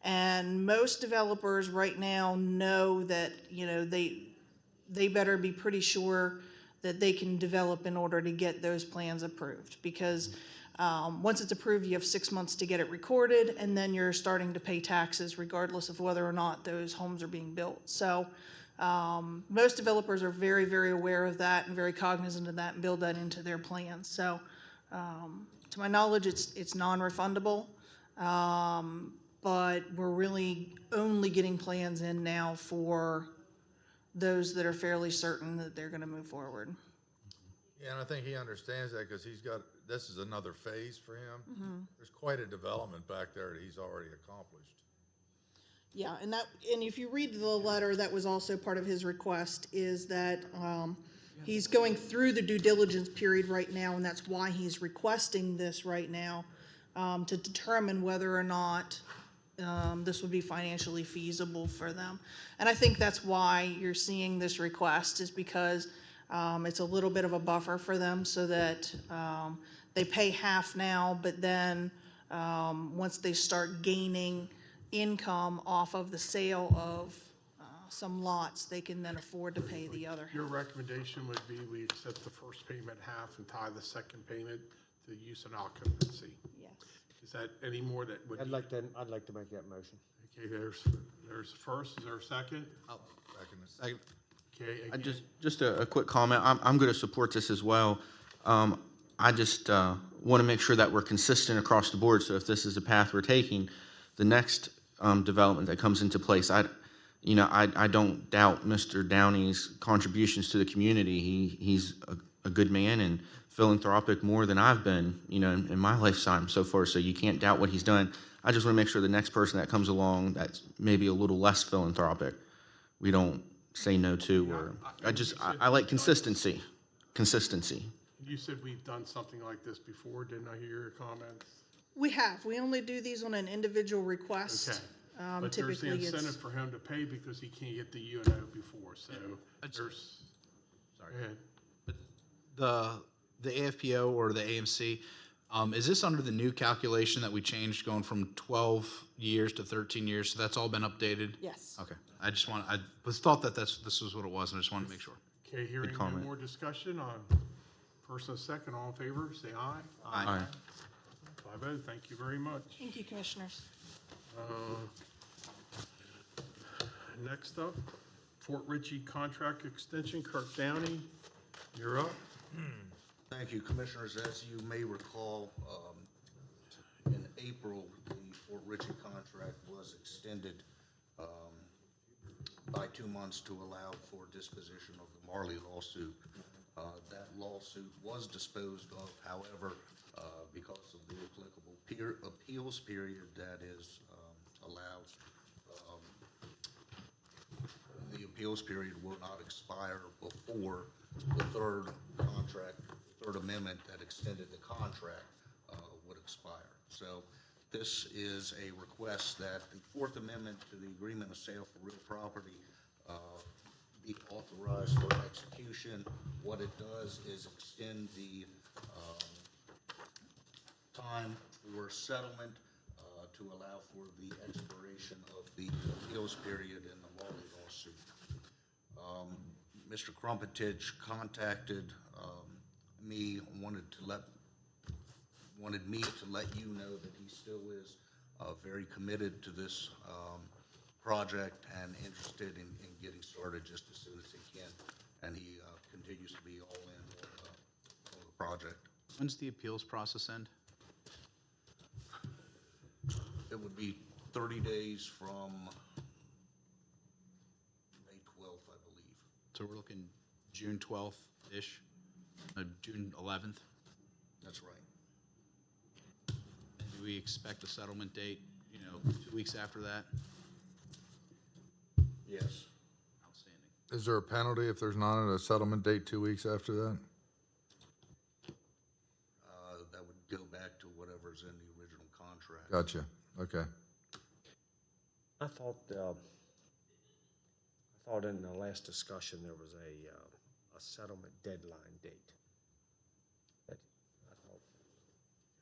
N: And most developers right now know that, you know, they better be pretty sure that they can develop in order to get those plans approved, because once it's approved, you have 6 months to get it recorded, and then you're starting to pay taxes regardless of whether or not those homes are being built. So most developers are very, very aware of that and very cognizant of that and build that into their plans. So to my knowledge, it's non-refundable, but we're really only getting plans in now for those that are fairly certain that they're going to move forward.
C: Yeah, and I think he understands that because this is another phase for him. There's quite a development back there that he's already accomplished.
N: Yeah, and if you read the letter, that was also part of his request, is that he's going through the due diligence period right now, and that's why he's requesting this right now, to determine whether or not this would be financially feasible for them. And I think that's why you're seeing this request, is because it's a little bit of a buffer for them so that they pay half now, but then once they start gaining income off of the sale of some lots, they can then afford to pay the other.
A: Your recommendation would be we accept the first payment half and tie the second payment to use and occupancy.
N: Yes.
A: Is that any more that would?
D: I'd like to make that motion.
A: Okay, there's a first, is there a second?
E: Second.
A: Okay, again,
B: Just a quick comment. I'm going to support this as well. I just want to make sure that we're consistent across the board. So if this is the path we're taking, the next development that comes into place, I don't doubt Mr. Downey's contributions to the community. He's a good man and philanthropic more than I've been, in my lifetime so far. So you can't doubt what he's done. I just want to make sure the next person that comes along that's maybe a little less philanthropic, we don't say no to. Or I like consistency. Consistency.
A: you said we've done something like this before. Didn't I hear your comments?
N: We have. We only do these on an individual request.
A: Okay. But there's the
N: Typically,
A: incentive
N: it's,
A: for him to pay because he can't get the UNO before, so there's,
E: Sorry.
A: go ahead.
E: The AFPO or the AMC, is this under the new calculation that we changed going from 12 years to 13 years? So that's all been updated?
N: yes.
E: Okay. I was thought that this was what it was, and I just wanted to make sure.
A: Okay, hearing no
B: comment.
A: more discussion on first and second, all in favor, say aye.
E: Aye.
A: 5-0, thank you very much.
N: Thank you, Commissioners.
A: Next up, Fort Ritchie contract extension, Kirk Downey, you're up.
F: Thank you, Commissioners. As you may recall, in April, the Fort Ritchie contract was extended by 2 months to allow for disposition of the Marley lawsuit. That lawsuit was disposed of, however, because of the applicable appeals period that is allowed, the appeals period will not expire before the third amendment that extended the contract would expire. So this is a request that the Fourth Amendment to the Agreement of Sale for Real Property be authorized for execution. What it does is extend the time for settlement to allow for the expiration of the appeals period in the Marley lawsuit. Mr. Crumpetich contacted me, wanted me to let you know that he still is very committed to this project and interested in getting started just as soon as he can. And he continues to be all in on the project.
E: When's the appeals process end?
F: It would be 30 days from May 12th, I believe.
E: So we're looking June 12th-ish, June 11th.
F: That's right.
E: Do we expect a settlement date, 2 weeks after that?
F: Yes.
E: Outstanding.
C: Is there a penalty if there's not a settlement date 2 weeks after that?
F: That would go back to whatever's in the original contract.
C: Gotcha, okay.
D: I thought in the last discussion, there was a settlement deadline date. That I thought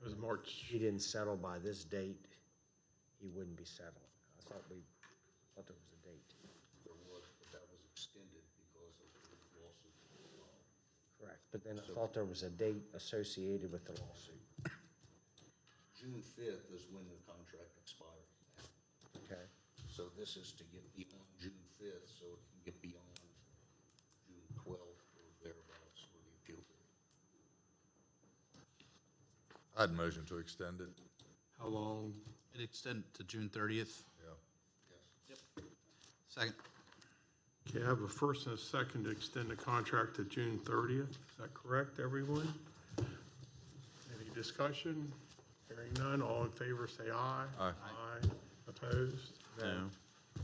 A: It was March.
D: he didn't settle by this date, he wouldn't be settled. I thought there was a date.
F: There was, but that was extended because of the lawsuit.
D: Correct. But then I thought there was a date associated with the lawsuit.
F: June 5th is when the contract expires.
D: Okay.
F: So this is to get beyond June 5th, so it can get beyond June 12th or thereabouts for the appeal period.
C: I'd motion to extend it.
A: How long?
E: It extend to June 30th.
C: Yeah.
E: Second.
A: Okay, I have a first and a second to extend the contract to June 30th. Is that correct, everyone? Any discussion? Hearing none, all in favor say aye.
C: Aye.
A: Aye. Opposed?
B: No.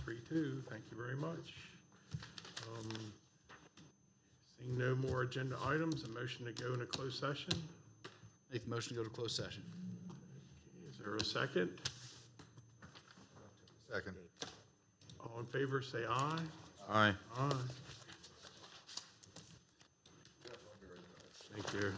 A: 3-2, thank you very much. Seeing no more agenda items, a motion to go into closed session.
E: Make the motion to go to closed session.
A: Is there a second?
C: Second.
A: All in favor say aye.
B: Aye.
A: Aye. Thank you.